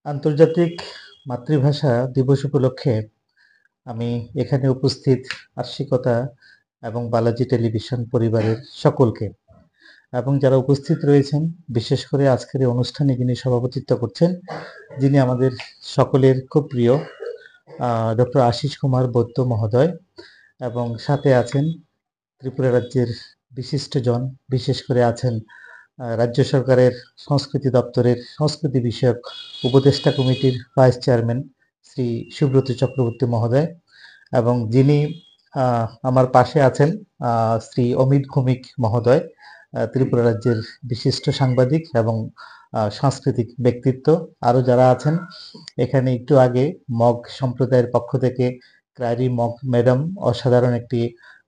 আন্তর্জাতিক মাতৃভাষা দিবস উপলক্ষে আমি এখানে উপস্থিত আশিকতা এবং বালাজি টেলিভিশন পরিবারের সকলকে এবং যারা উপস্থিত রয়েছেন, বিশেষ করে আজকের এই অনুষ্ঠানে যিনি সভাপতিত্ব করছেন, যিনি আমাদের সকলের খুব প্রিয় ডক্টর আশিস কুমার বৈদ্য মহোদয়, এবং সাথে আছেন ত্রিপুরা রাজ্যের বিশিষ্টজন, বিশেষ করে আছেন রাজ্য সরকারের সংস্কৃতি দপ্তরের সংস্কৃতি বিষয়ক উপদেষ্টা কমিটির ভাইস চেয়ারম্যান শ্রী সুব্রত চক্রবর্তী মহোদয়, এবং যিনি আমার পাশে আছেন শ্রী অমিত ভৌমিক মহোদয়, ত্রিপুরা রাজ্যের বিশিষ্ট সাংবাদিক এবং সাংস্কৃতিক ব্যক্তিত্ব। আরও যারা আছেন এখানে, একটু আগে মগ সম্প্রদায়ের পক্ষ থেকে ক্রাইরি মগ ম্যাডাম অসাধারণ একটি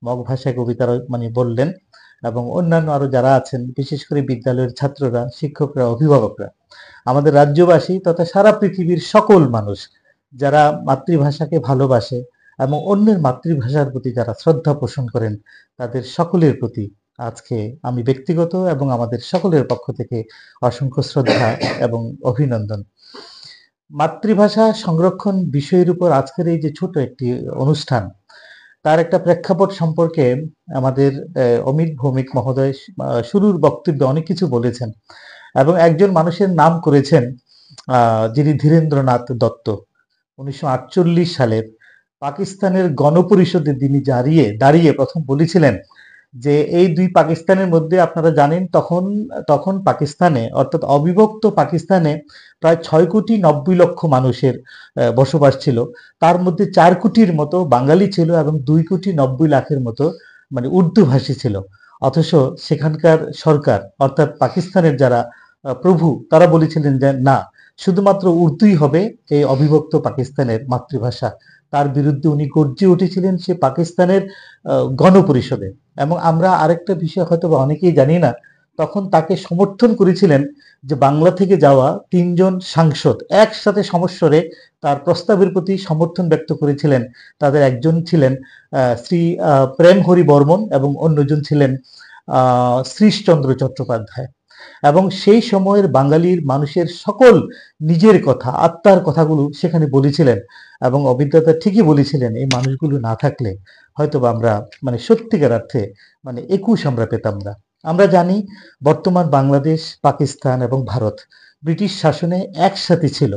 মগ ভাষায় কবিতা বললেন, এবং অন্যান্য আরো যারা আছেন, বিশেষ করে বিদ্যালয়ের ছাত্ররা, শিক্ষকরা, অভিভাবকরা, আমাদের রাজ্যবাসী তথা সারা পৃথিবীর সকল মানুষ যারা মাতৃভাষাকে ভালোবাসে এবং অন্যের মাতৃভাষার প্রতি যারা শ্রদ্ধা পোষণ করেন, তাদের সকলের প্রতি আজকে আমি ব্যক্তিগত এবং আমাদের সকলের পক্ষ থেকে অসংখ্য শ্রদ্ধা এবং অভিনন্দন। মাতৃভাষা সংরক্ষণ বিষয়ের উপর আজকের এই যে ছোট একটি অনুষ্ঠান, তার একটা প্রেক্ষাপট সম্পর্কে আমাদের অমিত ভৌমিক মহোদয় শুরুর বক্তব্যে অনেক কিছু বলেছেন, এবং একজন মানুষের নাম করেছেন যিনি ধীরেন্দ্রনাথ দত্ত। 1948 সালের পাকিস্তানের গণপরিষদে তিনি দাঁড়িয়ে প্রথম বলেছিলেন যে এই দুই পাকিস্তানের মধ্যে, আপনারা জানেন তখন পাকিস্তানে, অর্থাৎ অবিভক্ত পাকিস্তানে প্রায় 6,90,00,000 মানুষের বসবাস ছিল। তার মধ্যে 4 কোটির মতো বাঙালি ছিল এবং 2,90,00,000 মতো উর্দু ভাষী ছিল। অথচ সেখানকার সরকার, অর্থাৎ পাকিস্তানের যারা প্রভু, তারা বলেছিলেন যে না, শুধুমাত্র উর্দুই হবে এই অবিভক্ত পাকিস্তানের মাতৃভাষা। তার বিরুদ্ধে উনি গর্জে উঠেছিলেন সে পাকিস্তানের গণপরিষদে। এবং আমরা আরেকটা বিষয় হয়তো অনেকেই জানি না, তখন তাকে সমর্থন করেছিলেন যে বাংলা থেকে যাওয়া 3 জন সাংসদ একসাথে সমস্বরে তার প্রস্তাবের প্রতি সমর্থন ব্যক্ত করেছিলেন। তাদের একজন ছিলেন শ্রী প্রেমহরি বর্মন এবং অন্যজন ছিলেন শ্রীশচন্দ্র চট্টোপাধ্যায়। এবং সেই সময়ের বাঙালির মানুষের সকল নিজের কথা, আত্মার কথাগুলো সেখানে বলেছিলেন। এবং অভিজ্ঞতা ঠিকই বলেছিলেন, এই মানুষগুলো না থাকলে হয়তো আমরা সত্যিকার অর্থে 21 আমরা পেতাম না। আমরা জানি বর্তমান বাংলাদেশ, পাকিস্তান এবং ভারত ব্রিটিশ শাসনে একসাথে ছিল,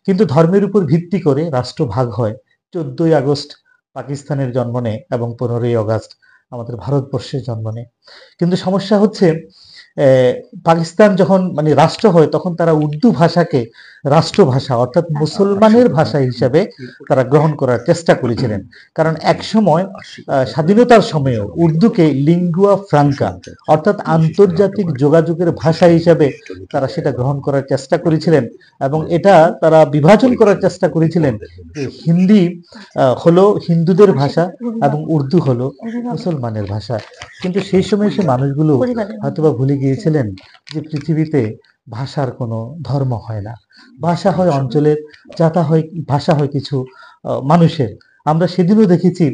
কিন্তু ধর্মের উপর ভিত্তি করে রাষ্ট্র ভাগ হয়। 14ই আগস্ট পাকিস্তানের জন্ম নেয় এবং 15ই আগস্ট আমাদের ভারতবর্ষের জন্ম নেয়। কিন্তু সমস্যা হচ্ছে, পাকিস্তান যখন রাষ্ট্র হয়, তখন তারা উর্দু ভাষাকে রাষ্ট্রভাষা, অর্থাৎ মুসলমানের ভাষা হিসাবে তারা গ্রহণ করার চেষ্টা করেছিলেন। কারণ এক সময় স্বাধীনতার সময়েও উর্দুকে লিঙ্গুয়া ফ্রাঙ্কা, অর্থাৎ আন্তর্জাতিক যোগাযোগের ভাষা হিসাবে তারা সেটা গ্রহণ করার চেষ্টা করেছিলেন, এবং এটা তারা বিভাজন করার চেষ্টা করেছিলেন। হিন্দি হলো হিন্দুদের ভাষা এবং উর্দু হলো মুসলমানের ভাষা। কিন্তু সেই সময় সে মানুষগুলো হয়তোবা ভুলে গিয়েছিলেন যে পৃথিবীতে ভাষার কোনো ধর্ম হয় না, ভাষা হয় অঞ্চলের, ভাষা হয় কিছু মানুষের। আমরা সেদিনও দেখেছি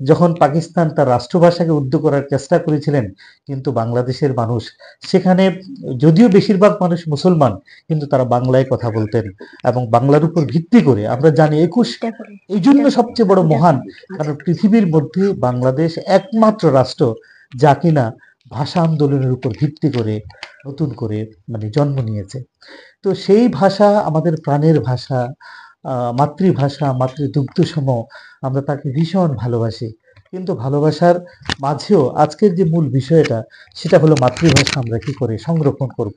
যখন পাকিস্তান তার রাষ্ট্রভাষাকে উর্দু করার চেষ্টা করেছিলেন, কিন্তু বাংলাদেশের মানুষ সেখানে, যদিও বেশিরভাগ মানুষ মুসলমান, কিন্তু তারা বাংলায় কথা বলতেন এবং বাংলার উপর ভিত্তি করে আমরা জানি 21 এই জন্য সবচেয়ে বড় মহান, কারণ পৃথিবীর মধ্যে বাংলাদেশ একমাত্র রাষ্ট্র যা কিনা ভাষা আন্দোলনের উপর ভিত্তি করে নতুন করে জন্ম নিয়েছে। তো সেই ভাষা আমাদের প্রাণের ভাষা, মাতৃভাষা, মাতৃদুগ্ধসম, আমরা তাকে ভীষণ ভালোবাসি। কিন্তু ভালোবাসার মাঝেও আজকের যে মূল বিষয়টা, সেটা হলো মাতৃভাষা আমরা কি করে সংরক্ষণ করব।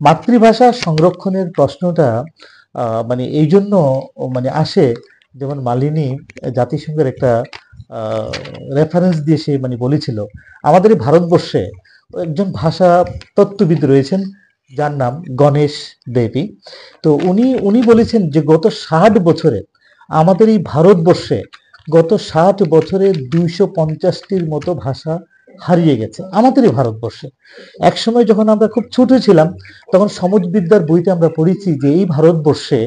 মাতৃভাষা সংরক্ষণের প্রশ্নটা এই জন্য আসে, যেমন মালিনী জাতিসংঘের একটা রেফারেন্স দিয়ে সে বলেছিল, আমাদের ভারতবর্ষে একজন ভাষা তত্ত্ববিদ রয়েছেন যার নাম গণেশ দেবী। তো উনি বলেছেন যে গত 60 বছরে আমাদের এই ভারতবর্ষে, গত 60 বছরে 250টির মতো ভাষা হারিয়ে গেছে আমাদের এই ভারতবর্ষে। এক সময় যখন আমরা খুব ছোট ছিলাম, তখন সমাজবিদ্যার বইতে আমরা পড়েছি যে এই ভারতবর্ষে,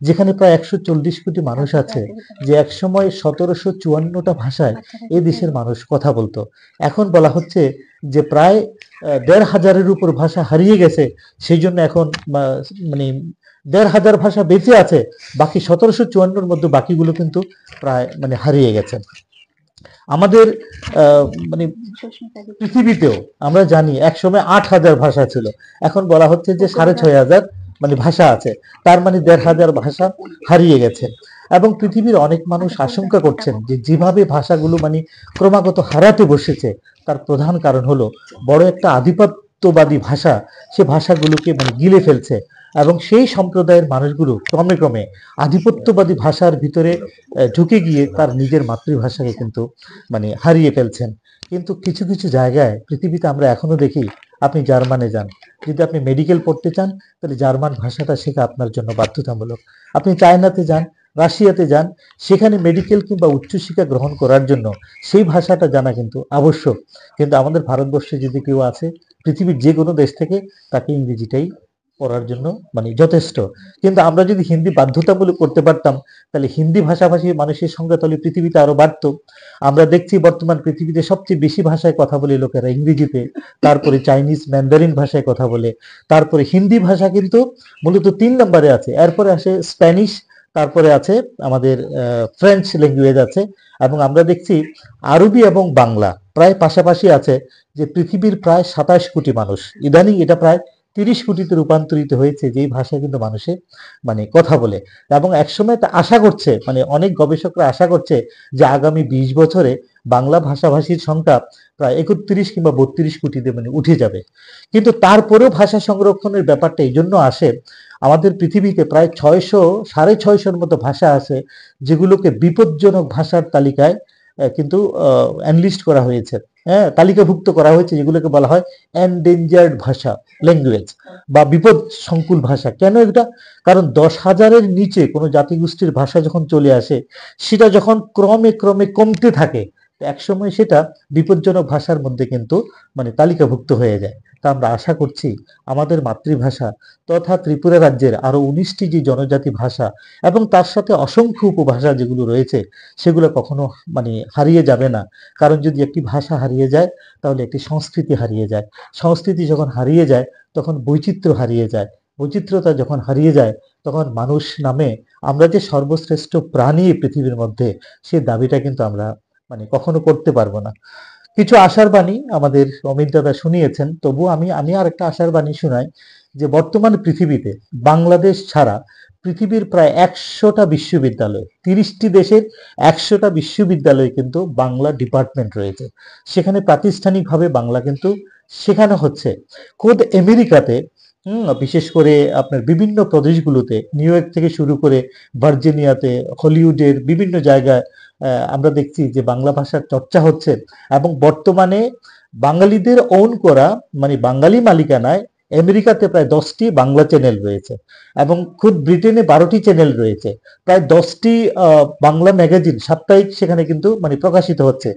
যেখানে প্রায় 140 কোটি মানুষ আছে, যে এক সময় 1754টা ভাষায় এই দেশের মানুষ কথা বলতো। এখন বলা হচ্ছে যে প্রায় 1,500-এর উপর ভাষা হারিয়ে গেছে, সেই জন্য এখন 1,500 ভাষা বেঁচে আছে, বাকি 1754 মধ্যে বাকিগুলো কিন্তু প্রায় মানে হারিয়ে গেছে। আমাদের মানে পৃথিবীতেও আমরা জানি একসময় 8,000 ভাষা ছিল, এখন বলা হচ্ছে যে 6,500 মানে ভাষা আছে, তার মানে 1,500 ভাষা হারিয়ে গেছে। এবং পৃথিবীর অনেক মানুষ আশঙ্কা করছেন যে যেভাবে ভাষাগুলো মানে ক্রমাগত হারাতে বসেছে, তার প্রধান কারণ হলো বড় একটা আধিপত্যবাদী ভাষা সে ভাষাগুলোকে মানে গিলে ফেলছে, এবং সেই সম্প্রদায়ের মানুষগুলো ক্রমে ক্রমে আধিপত্যবাদী ভাষার ভিতরে ঢুকে গিয়ে তার নিজের মাতৃভাষাকে কিন্তু মানে হারিয়ে ফেলছেন। কিন্তু কিছু কিছু জায়গায় পৃথিবীতে আমরা এখনো দেখি, আপনি জার্মানে যান, যদি আপনি মেডিকেল পড়তে চান তাহলে জার্মান ভাষাটা শেখা আপনার জন্য বাধ্যতামূলক। আপনি চায়নাতে যান, রাশিয়াতে যান, সেখানে মেডিকেল কিংবা উচ্চশিক্ষা গ্রহণ করার জন্য সেই ভাষাটা জানা কিন্তু আবশ্যক। কিন্তু আমাদের ভারতবর্ষে যদি কেউ আছে, পৃথিবীর যে কোনো দেশ থেকে, তাকে ইংরেজিটাই পড়ার জন্য মানে যথেষ্ট। কিন্তু আমরা যদি হিন্দি বাধ্যতামূলক করতে পারতাম, তাহলে হিন্দি ভাষাভাষী মানুষের সংখ্যা তাহলে পৃথিবীতে আরো বাড়তো। আমরা দেখছি বর্তমান পৃথিবীতে সবচেয়ে বেশি ভাষায় কথা বলে লোকেরা ইংরেজিতে, তারপরে চাইনিজ ম্যান্ডারিন ভাষায় কথা বলে, তারপরে হিন্দি ভাষা কিন্তু মূলত 3 নম্বরে আছে, এরপরে আসে স্প্যানিশ, তারপরে আছে আমাদের ফ্রেঞ্চ ল্যাঙ্গুয়েজ আছে, এবং আমরা দেখছি আরবি এবং বাংলা প্রায় পাশাপাশি আছে। যে পৃথিবীর প্রায় 27 কোটি মানুষ, ইদানিং এটা প্রায় 30 কোটিতে রূপান্তরিত হয়েছে, যেই ভাষা কিন্তু মানুষে মানে কথা বলে। এবং একসময় তা আশা করছে, মানে অনেক গবেষকরা আশা করছে যে আগামী 20 বছরে বাংলা ভাষাভাষীর সংখ্যা প্রায় 31 কিংবা 32 কোটিতে মানে উঠে যাবে। কিন্তু তারপরেও ভাষা সংরক্ষণের ব্যাপারটা এই জন্য আসে, আমাদের পৃথিবীতে প্রায় 600 সাড়ে 600-র মতো ভাষা আছে, যেগুলোকে বিপজ্জনক ভাষার তালিকায় কিন্তু এনলিস্ট করা হয়েছে, হ্যাঁ, তালিকাভুক্ত করা হয়েছে, যেগুলোকে বলা হয় এনডেঞ্জার্ড ভাষা, ল্যাঙ্গুয়েজ, বা বিপদ সংকুল ভাষা। কেন এটা? কারণ 10,000-এর নিচে কোনো জাতিগোষ্ঠীর ভাষা যখন চলে আসে, সেটা যখন ক্রমে ক্রমে কমতে থাকে, একসময় সেটা বিপজ্জনক ভাষার মধ্যে কিন্তু মানে তালিকাভুক্ত হয়ে যায়। তা আমরা আশা করছি আমাদের মাতৃভাষা তথা ত্রিপুরা রাজ্যের আরো 19টি যে জনজাতি ভাষা এবং তার সাথে অসংখ্য উপভাষা যেগুলো রয়েছে, সেগুলো কখনো মানে হারিয়ে যাবে না। কারণ যদি একটি ভাষা হারিয়ে যায়, তাহলে একটি সংস্কৃতি হারিয়ে যায়। সংস্কৃতি যখন হারিয়ে যায়, তখন বৈচিত্র্য হারিয়ে যায়। বৈচিত্র্যতা যখন হারিয়ে যায়, তখন মানুষ নামে আমরা যে সর্বশ্রেষ্ঠ প্রাণী পৃথিবীর মধ্যে, সে দাবিটা কিন্তু আমরা মানে কখনো করতে পারবো না। কিছু আশার বাণী আমাদের অমিত দাদা শুনিয়েছেন, তবু আমি আমি আর একটা আশার বাণী শোনাই, যে বর্তমান পৃথিবীতে বাংলাদেশ ছাড়া পৃথিবীর প্রায় 100টা বিশ্ববিদ্যালয়, 30টি দেশের 100টা বিশ্ববিদ্যালয়ে কিন্তু বাংলা ডিপার্টমেন্ট রয়েছে, সেখানে প্রাতিষ্ঠানিকভাবে বাংলা কিন্তু শেখানো হচ্ছে। খোদ আমেরিকাতে বিশেষ করে আপনার বিভিন্ন প্রদেশগুলোতে, নিউ ইয়র্ক থেকে শুরু করে ভার্জিনিয়াতে, হলিউডের বিভিন্ন জায়গায় আমরা দেখছি যে বাংলা ভাষার চর্চা হচ্ছে। এবং বর্তমানে বাঙালিদের ওন করা মানে বাঙালি মালিকানায় আমেরিকাতে প্রায় 10টি বাংলা চ্যানেল রয়েছে, এবং খুদ ব্রিটেনে 12টি চ্যানেল রয়েছে, প্রায় 10টি বাংলা ম্যাগাজিন সাপ্তাহিক সেখানে কিন্তু মানে প্রকাশিত হচ্ছে।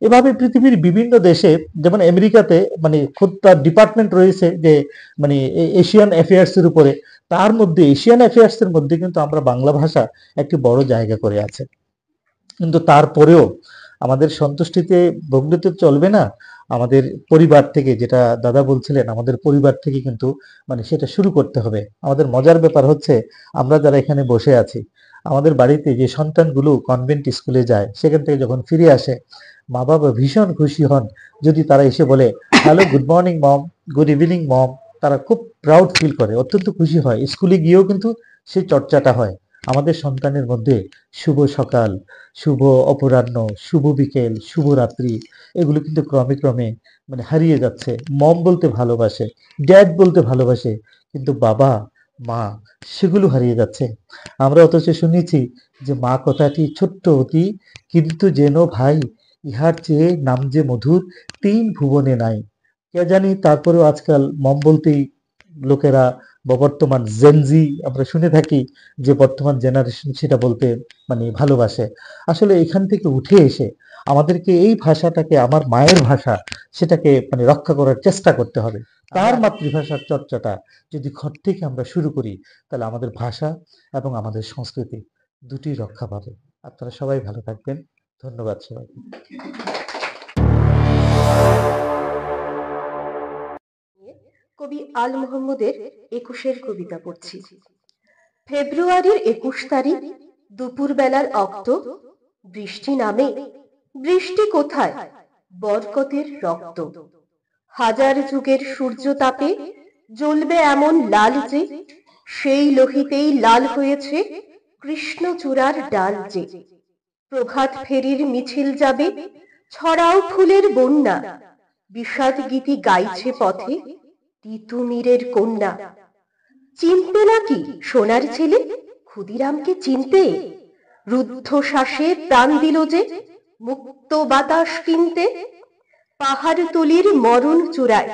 এভাবে পৃথিবীর বিভিন্ন দেশে, যেমন আমেরিকাতে মানে খুব তার ডিপার্টমেন্ট রয়েছে যে মানে এশিয়ান অ্যাফেয়ার্স এর উপরে, তার মধ্যে এশিয়ান অ্যাফেয়ার্স এর মধ্যে কিন্তু আমরা বাংলা ভাষা একটি বড় জায়গা করে আছে। কিন্তু তারপরেও আমাদের সন্তুষ্টিতে ভুগলে তো চলবে না। আমাদের পরিবার থেকে, যেটা দাদা বলছিলেন, আমাদের পরিবার থেকে কিন্তু মানে সেটা শুরু করতে হবে। আমাদের মজার ব্যাপার হচ্ছে, আমরা যারা এখানে বসে আছি, আমাদের বাড়িতে যে সন্তানগুলো কনভেন্ট স্কুলে যায়, সেখান থেকে যখন ফিরে আসে, মা বাবা ভীষণ খুশি হন যদি তারা এসে বলে, hello, good morning mom, good evening মম। তারা খুব প্রাউড ফিল করে, অত্যন্ত খুশি হয়। স্কুলে গিয়েও কিন্তু সেই চর্চাটা হয়। আমাদের সন্তানের মধ্যে শুভ সকাল, শুভ অপরাহ্ন, শুভ বিকেল, শুভ রাত্রি, এগুলো কিন্তু ক্রমে ক্রমে মানে হারিয়ে যাচ্ছে। মম বলতে ভালোবাসে, ড্যাড বলতে ভালোবাসে, কিন্তু বাবা, মা, সেগুলো হারিয়ে যাচ্ছে। আমরা অথচ শুনেছি যে মা কথাটি ছোট্ট অতি, কিন্তু যেন ভাই, ইহার চেয়ে নাম যে মধুর, 3 ভুবনে নাই। কে জানি, তারপরেও আজকাল মম বলতেই লোকেরা বা বর্তমান জেনজি আমরা শুনে থাকি যে বর্তমান জেনারেশন সেটা বলতে মানে ভালোবাসে। আসলে এখান থেকে উঠে এসে আমাদেরকে এই ভাষাটাকে, আমার মায়ের ভাষা, সেটাকে মানে রক্ষা করার চেষ্টা করতে হবে। তার মাতৃভাষার চর্চাটা যদি ঘর থেকে আমরা শুরু করি, তাহলে আমাদের ভাষা এবং আমাদের সংস্কৃতি দুটি রক্ষা পাবে। আপনারা সবাই ভালো থাকবেন। ধন্যবাদ সবাইকে। কবি আল মোহাম্মদের 21-এর কবিতা পড়ছি। ফেব্রুয়ারির 21 তারিখ দুপুরবেলার অক্ত, বৃষ্টি নামে। বৃষ্টি কোথায়? বরকতের রক্ত। হাজার যুগের সূর্য তাপে জ্বলবে এমন লাল যে, সেই লোহিতেই লাল হয়েছে কৃষ্ণচূড়ার ডাল যে। প্রভাত ফেরির মিছিল যাবে, ছড়াও ফুলের বন্যা। বিষাদ গীতি গাইছে পথে তিতুমিরের কন্যা। চিনতে নাকি সোনার ছেলে ক্ষুদিরামকে? চিনতে? রুদ্ধশ্বাসে প্রাণ দিল যে মুক্ত বাতাস কিনতে। পাহাড়তলির মরণ চূড়ায়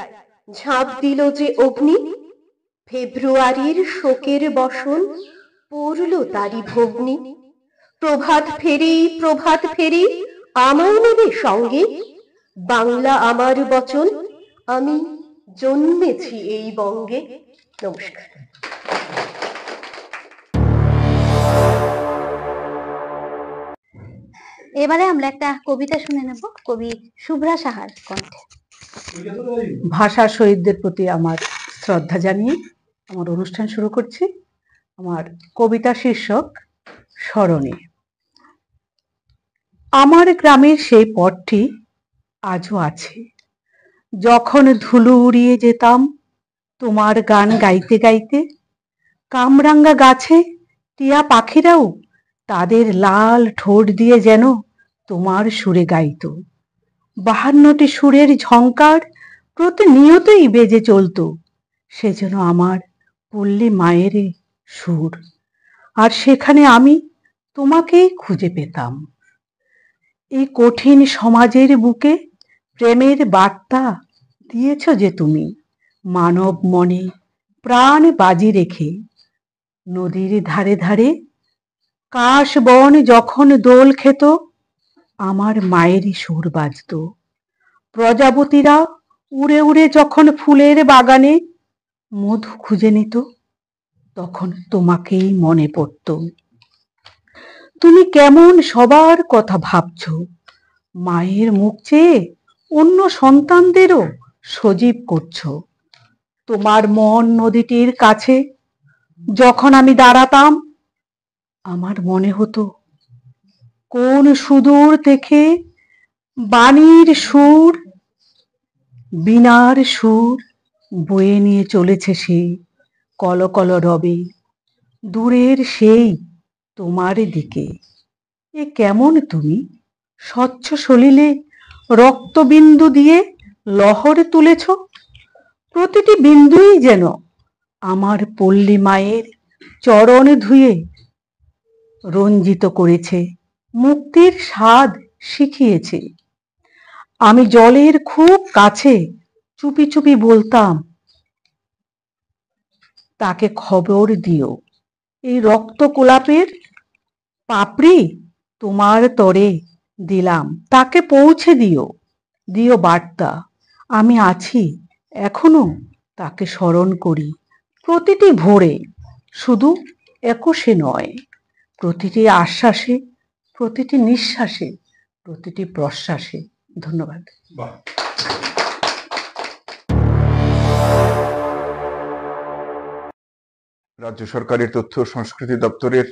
ঝাঁপ দিল যে অগ্নি। ফেব্রুয়ারির শোকের বসন পড়ল তারি ভগ্নি। প্রভাত ফেরি, প্রভাত ফেরি, আমায় নেবে সঙ্গে। বাংলা আমার বচন, আমি জন্মেছি এই বঙ্গে। নমস্কার। এবারে আমরা একটা কবিতা শুনে নেব কবি শুভ্রা সাহার কণ্ঠে। ভাষা শহীদদের প্রতি আমার শ্রদ্ধা জানিয়ে আমার অনুষ্ঠান শুরু করছি। আমার কবিতা শীর্ষক স্মরণে। আমার গ্রামের সেই পথটি আজও আছে, যখন ধুলো উড়িয়ে যেতাম তোমার গান গাইতে গাইতে। কামরাঙ্গা গাছে টিয়া পাখিরাও তাদের লাল ঠোঁট দিয়ে যেন তোমার সুরে গাইত। 52টি সুরের ঝংকার প্রতিনিয়তই বেজে চলত, সে যেন আমার পল্লী মায়ের সুর। আর সেখানে আমি তোমাকেই খুঁজে পেতাম। এই কঠিন সমাজের বুকে প্রেমের বার্তা দিয়েছ যে তুমি, মানব মনে প্রাণ বাজি রেখে। নদীর ধারে ধারে কাশ বন যখন দোল খেত, আমার মায়েরই সুর বাজত। প্রজাপতিরা উড়ে উড়ে যখন ফুলের বাগানে মধু খুঁজে নিত, তখন তোমাকেই মনে পড়ত। তুমি কেমন সবার কথা ভাবছ, মায়ের মুখ চেয়ে অন্য সন্তানদেরও সজীব করছো। তোমার মন নদীটির কাছে যখন আমি দাঁড়াতাম, আমার মনে হতো কোন সুদূর থেকে বাণীর সুর, বীণার সুর বয়ে নিয়ে চলেছে সে কলকল রবে দূরের সেই তোমার দিকে। এ কেমন তুমি স্বচ্ছ সলিলে রক্তবিন্দু দিয়ে লহরে তুলেছ। প্রতিটি বিন্দুই যেন আমার পল্লী মায়ের চরণ ধুয়ে রঞ্জিত করেছে, মুক্তির স্বাদ শিখিয়েছে। আমি জলের খুব কাছে চুপি চুপি বলতাম, তাকে খবর দিও এই রক্ত কোলাপের পাপড়ি তোমার তরে দিলাম, তাকে পৌঁছে দিও, দিও বার্তা আমি আছি এখনো, তাকে স্মরণ করি প্রতিটি ভোরে, শুধু 21-এ নয়, প্রতিটি আশ্বাসে, প্রতিটি নিঃশ্বাসে, প্রতিটি প্রশ্বাসে। ধন্যবাদ। রাজ্য সরকারের তথ্য ও সংস্কৃতি দপ্তরের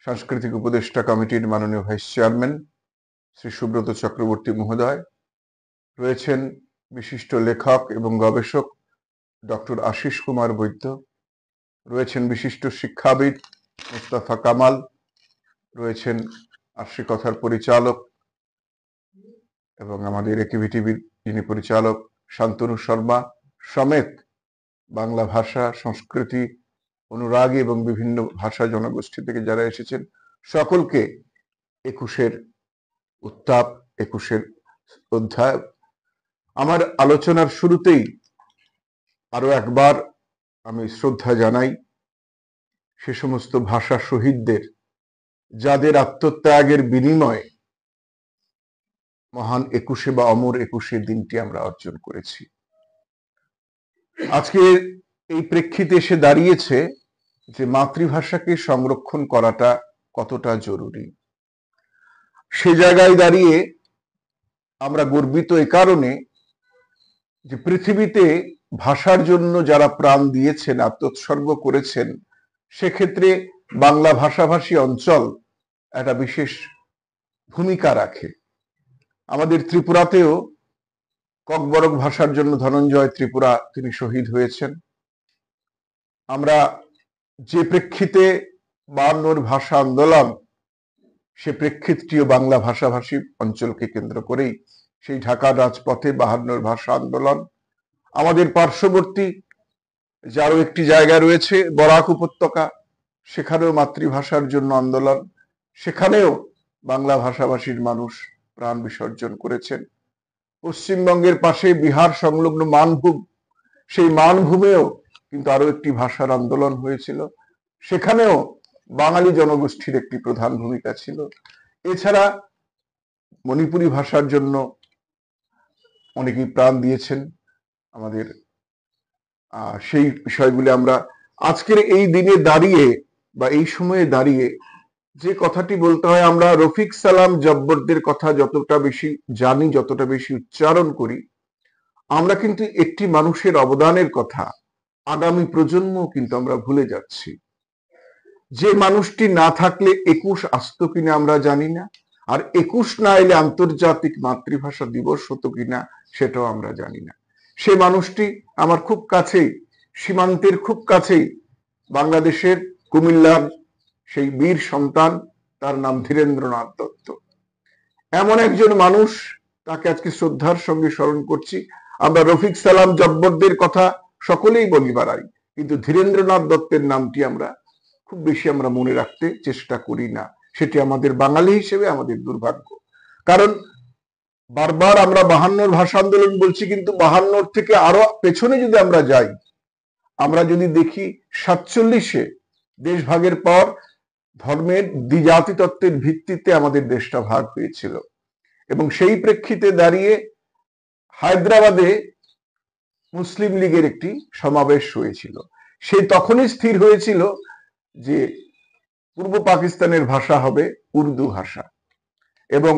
সাংস্কৃতিক উপদেষ্টা কমিটির মাননীয় ভাইস চেয়ারম্যান শ্রী সুব্রত চক্রবর্তী মহোদয়, রয়েছেন বিশিষ্ট লেখক এবং গবেষক ডক্টর আশিস কুমার বৈদ্য, রয়েছেন বিশিষ্ট শিক্ষাবিদ মুস্তাফা কামাল, রয়েছেন আশি কথার পরিচালক এবং আমাদের একিভিটিভির যিনি পরিচালক শান্তনু শর্মা সমেত বাংলা ভাষা সংস্কৃতি অনুরাগী এবং বিভিন্ন ভাষা জনগোষ্ঠী থেকে যারা এসেছেন, সকলকে 21-এর উত্তাপ, 21-এর অধ্যায়। আমার আলোচনার শুরুতেই আরো একবার আমি শ্রদ্ধা জানাই সে সমস্ত ভাষা শহীদদের, যাদের আত্মত্যাগের বিনিময়ে মহান 21-এ বা অমর 21-এ দিনটি আমরা অর্জন করেছি। আজকে এই প্রেক্ষিতে এসে দাঁড়িয়েছে যে মাতৃভাষাকে সংরক্ষণ করাটা কতটা জরুরি। সে জায়গায় দাঁড়িয়ে আমরা গর্বিত এ কারণে যে পৃথিবীতে ভাষার জন্য যারা প্রাণ দিয়েছেন, আত্মোৎসর্গ করেছেন, সেক্ষেত্রে বাংলা ভাষাভাষী অঞ্চল একটা বিশেষ ভূমিকা রাখে। আমাদের ত্রিপুরাতেও ককবরক ভাষার জন্য ধনঞ্জয় ত্রিপুরা তিনি শহীদ হয়েছেন। আমরা যে প্রেক্ষিতে 52 ভাষা আন্দোলন, সে প্রেক্ষিতটিও বাংলা ভাষাভাষী অঞ্চলকে কেন্দ্র করেই, সেই ঢাকার রাজপথে 52 ভাষা আন্দোলন। আমাদের পার্শ্ববর্তী যে আরো একটি জায়গা রয়েছে বরাক উপত্যকা, সেখানেও মাতৃভাষার জন্য আন্দোলন, সেখানেও বাংলা ভাষাভাষীর মানুষ প্রাণ বিসর্জন করেছেন। পশ্চিমবঙ্গের পাশে বিহার সংলগ্ন মানভূম, সেই মানভূমেও কিন্তু আরো একটি ভাষার আন্দোলন হয়েছিল, সেখানেও বাঙালি জনগোষ্ঠীর একটি প্রধান ভূমিকা ছিল। এছাড়া মণিপুরি ভাষার জন্য অনেকেই প্রাণ দিয়েছেন আমাদের। সেই বিষয়গুলি আমরা আজকের এই দিনে দাঁড়িয়ে বা এই সময়ে দাঁড়িয়ে যে কথাটি বলতে হয়, আমরা রফিক সালাম জব্বরদের কথা যতটা বেশি জানি, যতটা বেশি উচ্চারণ করি, আমরা কিন্তু একটি মানুষের অবদানের কথা আগামী প্রজন্ম কিন্তু আমরা ভুলে যাচ্ছি। যে মানুষটি না থাকলে 21 আসতো কিনা আমরা জানি না, আর 21 না এলে আন্তর্জাতিক মাতৃভাষা দিবস হতো কিনা সেটাও আমরা জানি না। সে মানুষটি আমার খুব কাছেই, সীমান্তের খুব কাছেই, বাংলাদেশের কুমিল্লার সেই বীর সন্তান, তার নাম ধীরেন্দ্রনাথ দত্ত। এমন একজন মানুষ, তাকে আজকে শ্রদ্ধার সঙ্গে স্মরণ করছি। আমরা রফিক সালাম জব্বরদের কথা সকলেই বলি বাড়াই, কিন্তু ধীরেন্দ্রনাথ দত্তের নামটি আমরা খুব বেশি আমরা মনে রাখতে চেষ্টা করি না। সেটি আমাদের বাঙালি হিসেবে আমাদের দুর্ভাগ্য। কারণ বারবার আমরা 52 ভাষা আন্দোলন বলছি, কিন্তু 52 থেকে আরো পেছনে যদি আমরা যাই, আমরা যদি দেখি 47-এ দেশ ভাগের পর ধর্মের দ্বিজাতি তত্ত্বের ভিত্তিতে আমাদের দেশটা ভাগ হয়েছিল, এবং সেই প্রেক্ষিতে দাঁড়িয়ে হায়দ্রাবাদে মুসলিম লীগের একটি সমাবেশ হয়েছিল। সেই তখনই স্থির হয়েছিল যে পূর্ব পাকিস্তানের ভাষা হবে উর্দু ভাষা, এবং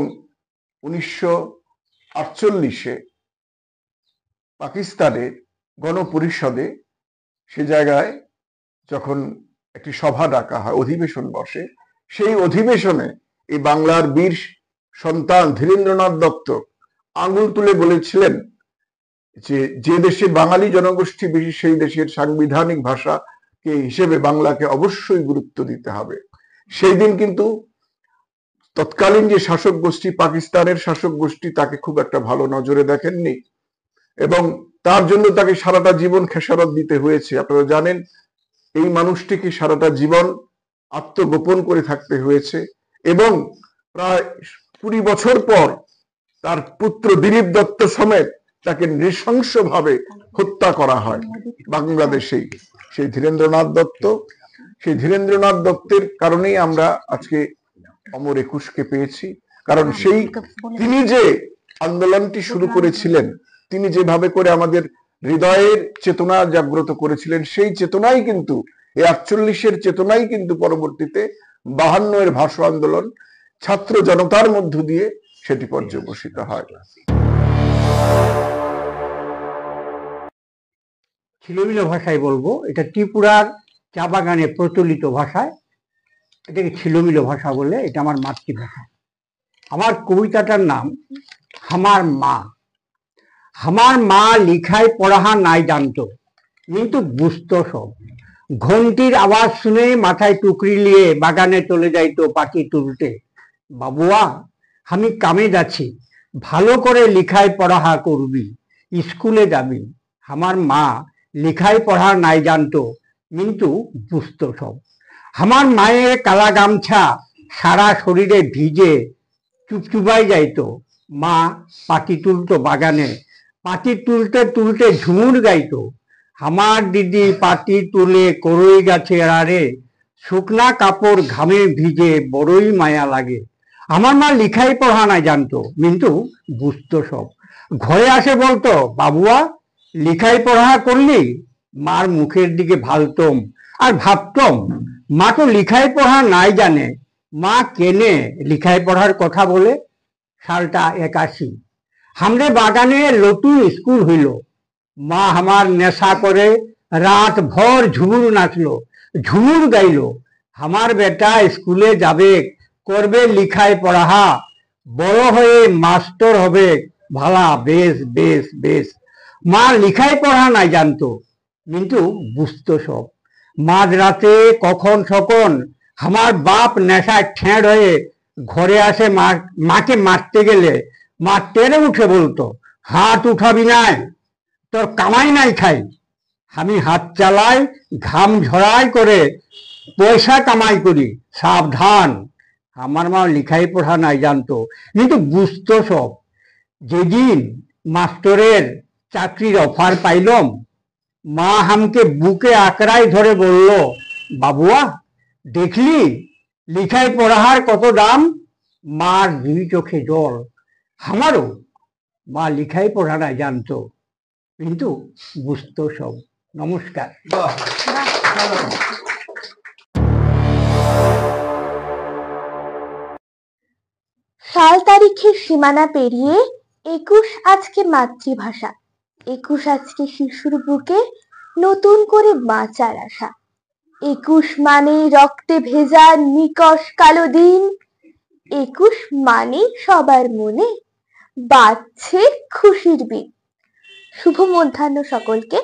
1948-এ পাকিস্তানের গণপরিষদে সে জায়গায় যখন একটি সভা ডাকা হয়, অধিবেশন বসে, সেই অধিবেশনে এই বাংলার বীর সন্তান ধীরেন্দ্রনাথ দত্ত আঙুল তুলে বলেছিলেন যে যে দেশে বাঙালি জনগোষ্ঠী বেশি, সেই দেশের সাংবিধানিক ভাষাকে হিসেবে বাংলাকে অবশ্যই গুরুত্ব দিতে হবে। সেই দিন কিন্তু তৎকালীন যে শাসক গোষ্ঠী, পাকিস্তানের শাসক গোষ্ঠী, তাকে খুব একটা ভালো নজরে দেখেননি, এবং তার জন্য তাকে সারাটা জীবন খেসারত দিতে হয়েছে। আপনারা জানেন, এই মানুষটিকে সারাটা জীবন আত্মগোপন করে থাকতে হয়েছে, এবং প্রায় 20 বছর পর তার পুত্র দিলীপ দত্ত সমেত তাকে নৃশংসভাবে হত্যা করা হয় বাংলাদেশেই। সেই ধীরেন্দ্রনাথ দত্ত, সেই ধীরেন্দ্রনাথ দত্তের কারণেই আমরা আজকে অমর 21কে পেয়েছি। কারণ তিনি যে আন্দোলনটি শুরু করেছিলেন, তিনি যেভাবে করে আমাদের হৃদয়ের চেতনা জাগ্রত করেছিলেন, সেই চেতনাই কিন্তু, এই 48-এর চেতনাই কিন্তু পরবর্তীতে 52-এর ভাষা আন্দোলন ছাত্র জনতার মধ্য দিয়ে সেটি পর্যবসিত হয়। ছিলমিল ভাষায় বলবো, এটা ত্রিপুরার চা বাগানে প্রচলিত ভাষায় এটাকে ছিলমিল ভাষা বলে, এটা আমার মাতৃভাষা। আমার কবিতাটার নাম আমার মা। আমার মা লিখায় পড়াহা নাই জানতো, কিন্তু বুঝতো সব। ঘন্টির আওয়াজ শুনে মাথায় টুকরি নিয়ে বাগানে চলে যাইতো পাখি তুলতে। বাবুয়া, আমি কামে যাচ্ছি, ভালো করে লিখায় পড়াহা করবি, স্কুলে যাবি। আমার মা লিখায় পড়া নাই জানতো, কিন্তু বুঝতো সব। আমার মায়ের কালা গামছা সারা শরীরে ভিজে চুপচুপাই যাইতো। মা পাখি তুলতো বাগানে, পাখি তুলতে তুলতে ঝুমুর গাইতো। আমার দিদি পাটি তুলে করই গাছে আড়ে, শুকনা কাপড় ঘামে ভিজে বড়ই মায়া লাগে। আমার মা লিখাই পড়া নাই জানতো, কিন্তু বুঝতো সব। ঘরে আসে বলতো, বাবুয়া লিখাই পড়া করলি? মার মুখের দিকে ভালতম আর ভাবতম, মা তো লিখাই পড়া নাই জানে, মা কেনে লিখাই পড়ার কথা বলে। সালটা 81, हमरे বাগানে নতুন স্কুল হইল। মা আমার নেশা করে রাত ভর ঝুমুর নাচলো, ঝুমুর গাইল, আমার বেটা স্কুলে যাবে, করবে লিখায় পড়াহা, বড় হয়ে মাস্টার হবে, ভালা বেশ বেশ বেশ। মা লিখাই পড়া নাই জানতো, কিন্তু বুঝতো সব। মাঝরাতে কখন সকন আমার বাপ নেশায় ঠেঁড় হয়ে ঘরে আসে, মাকে মারতে গেলে মা টেনে উঠে বলতো, হাত উঠাবি নাই, তোর কামাই নাই খাই। আমি হাত চালাই, ঘাম ঝরাই করে পয়সা কামাই করি, সাবধান। আমার মা লিখাই পড়া নাই জানতো, কিন্তু বুঝতো সব। যেদিন মাস্টরের চাকরির অফার পাইলাম, মা হামকে বুকে আকড়াই ধরে বলল, বাবুয়া দেখলি লিখাই পড়াহার কত দাম। মার দুই চোখে জল। আমারও মা লিখাই পড়া নাই জানতো, কিন্তু বুঝতো সব। নমস্কার। সাল তারিখের সীমানা পেরিয়ে 21 আজকে মাতৃভাষা, 21 আজকে শিশুর বুকে নতুন করে বাঁচার আশা। 21 মানে রক্তে ভেজা নিকষ কালো দিন, 21 মানে সবার মনে বাজছে খুশির বিন। শুভ মধ্যাহ্ন সকলকে।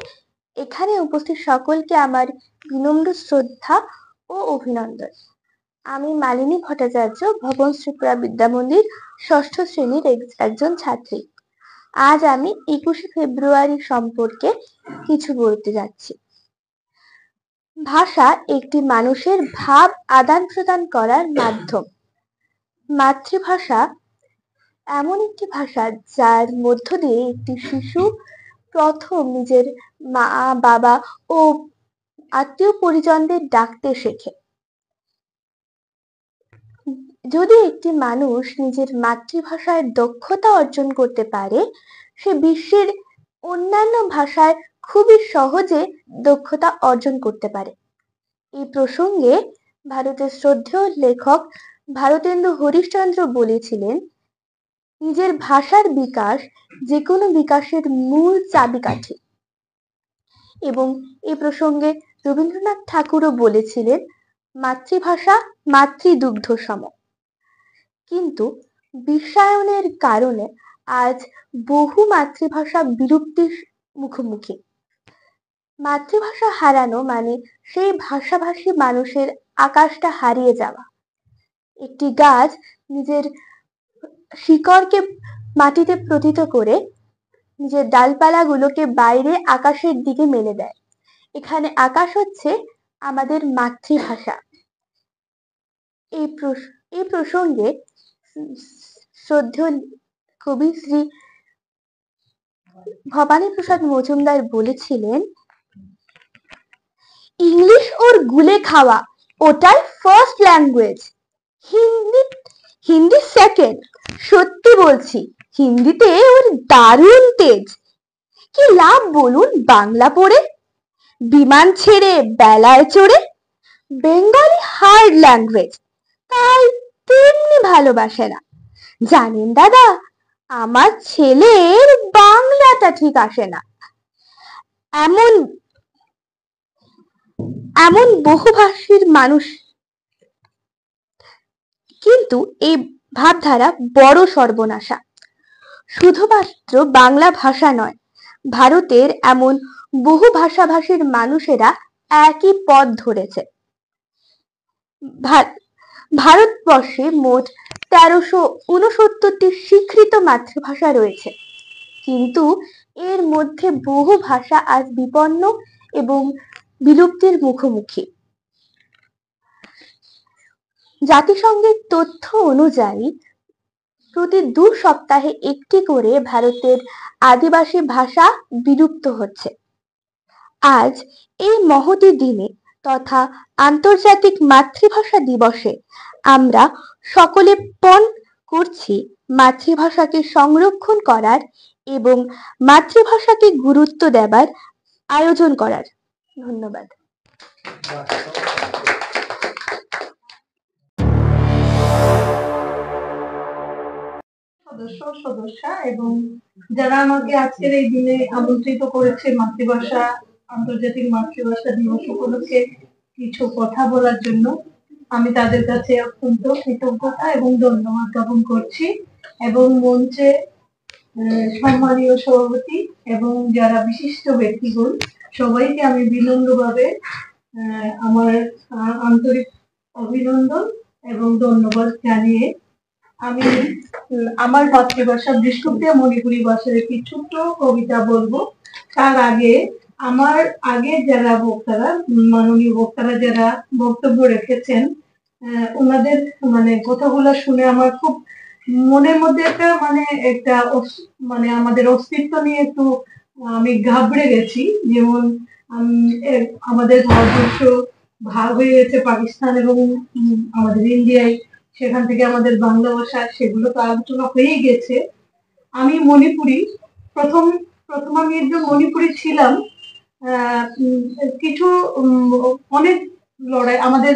এখানে উপস্থিত সকলকে আমার বিনম্র শ্রদ্ধা ও অভিনন্দন। আমি মালিনী ভট্টাচার্য, ভবন ত্রিপুরা বিদ্যা মন্দির 6ষ্ঠ শ্রেণীর একজন ছাত্রী। আজ আমি 21শে ফেব্রুয়ারি সম্পর্কে কিছু বলতে যাচ্ছি। ভাষা একটি মানুষের ভাব আদান প্রদান করার মাধ্যম। মাতৃভাষা এমন একটি ভাষা যার মধ্য দিয়ে একটি শিশু প্রথম নিজের মা, বাবা ও আত্মীয় পরিজনদের ডাকতে শেখে। যদি একটি মানুষ নিজের মাতৃভাষায় দক্ষতা অর্জন করতে পারে, সে বিশ্বের অন্যান্য ভাষায় খুবই সহজে দক্ষতা অর্জন করতে পারে। এই প্রসঙ্গে ভারতের শ্রদ্ধেয় লেখক ভারতেন্দু হরিশচন্দ্র বলেছিলেন, নিজের ভাষার বিকাশ যে কোনো বিকাশের মূল চাবিকাঠি। এবং এই প্রসঙ্গে রবীন্দ্রনাথ ঠাকুরও বলেছিলেন, মাতৃভাষা মাতৃদুগ্ধ সম। কিন্তু বিশ্বায়নের কারণে আজ বহু মাতৃভাষা বিলুপ্তির মুখোমুখি। মাতৃভাষা হারানো মানে সেই ভাষাভাষী মানুষের আকাশটা হারিয়ে যাওয়া। একটি গাছ নিজের শিকড়কে মাটিতে প্রথিত করে নিজের ডালপালাগুলোকে বাইরে আকাশের দিকে মেলে দেয়। এখানে আকাশ হচ্ছে আমাদের মাতৃভাষা। এই প্রসঙ্গে শ্রদ্ধেয় কবি শ্রী ভবানী প্রসাদ মজুমদার বলেছিলেন, ইংলিশ ওর গুলে খাওয়া, ওটাই ফার্স্ট ল্যাঙ্গুয়েজ, হিন্দি সেকেন্ড। সত্যি বলছি, হিন্দিতে ওর দারুণ তেজ। কি লাভ বলুন বাংলা পড়ে, বিমান ছেড়ে বেলায় চড়ে। বেঙ্গলি হার্ড ল্যাঙ্গুয়েজ, তাই তেমনি ভালোবাসে না। জানেন দাদা, আমার ছেলের বাংলাটা ঠিক আসে না। এমন বহুভাষীর মানুষ। কিন্তু এই ভাবধারা বড় সর্বনাশা। শুধুমাত্র বাংলা ভাষা নয়, ভারতের এমন বহু ভাষাভাষীর মানুষেরা একই পথ ধরেছে। ভারতবর্ষে মোট 1369টি স্বীকৃত মাতৃভাষা রয়েছে, কিন্তু এর মধ্যে বহু ভাষা আজ বিপন্ন এবং বিলুপ্তির মুখোমুখি। জাতিসংঘের তথ্য অনুযায়ী প্রতি 2 সপ্তাহে একটি করে ভারতের আদিবাসী ভাষা বিলুপ্ত হচ্ছে। আজ এই মহতী দিনে তথা আন্তর্জাতিক মাতৃভাষা দিবসে আমরা সকলে পণ করছি মাতৃভাষাকে সংরক্ষণ করার এবং মাতৃভাষাকে গুরুত্ব দেবার আয়োজন করার। ধন্যবাদ। সদস্যা এবং যারা আমাকে আজকের এই দিনে আমন্ত্রিত করেছে মাতৃভাষা আন্তর্জাতিক মাতৃভাষা দিবস উপলক্ষে কিছু কথা বলার জন্য আমি তাদের কাছে অত্যন্ত কৃতজ্ঞতা এবং ধন্যবাদ জ্ঞাপন করছি। এবং মঞ্চে সম্মানীয় সভাপতি এবং যারা বিশিষ্ট ব্যক্তিগণ সবাইকে আমি বিনম্রভাবে আমার আন্তরিক অভিনন্দন এবং ধন্যবাদ জানিয়ে আমি আমার মাতৃভাষা বিষ্ণুপ্রিয়া মণিপুরী ভাষার একটি ছোট্ট কবিতা বলবো। তার আগে আমার আগে যারা বক্তারা, মাননীয় বক্তারা যারা বক্তব্য রেখেছেন, ওনাদের মানে কথাগুলো শুনে আমার খুব মনের মধ্যে একটা আমাদের অস্তিত্ব নিয়ে একটু আমি ঘাবড়ে গেছি। যেমন আমাদের ভারতবর্ষ ভাগ হয়ে গেছে পাকিস্তান এবং আমাদের ইন্ডিয়ায়, সেখান থেকে আমাদের বাংলা ভাষা, সেগুলো তো আলোচনা হয়েই গেছে। আমি মণিপুরি, প্রথম আমি একজন মণিপুরি ছিলাম। কিছু অনেক লড়াই, আমাদের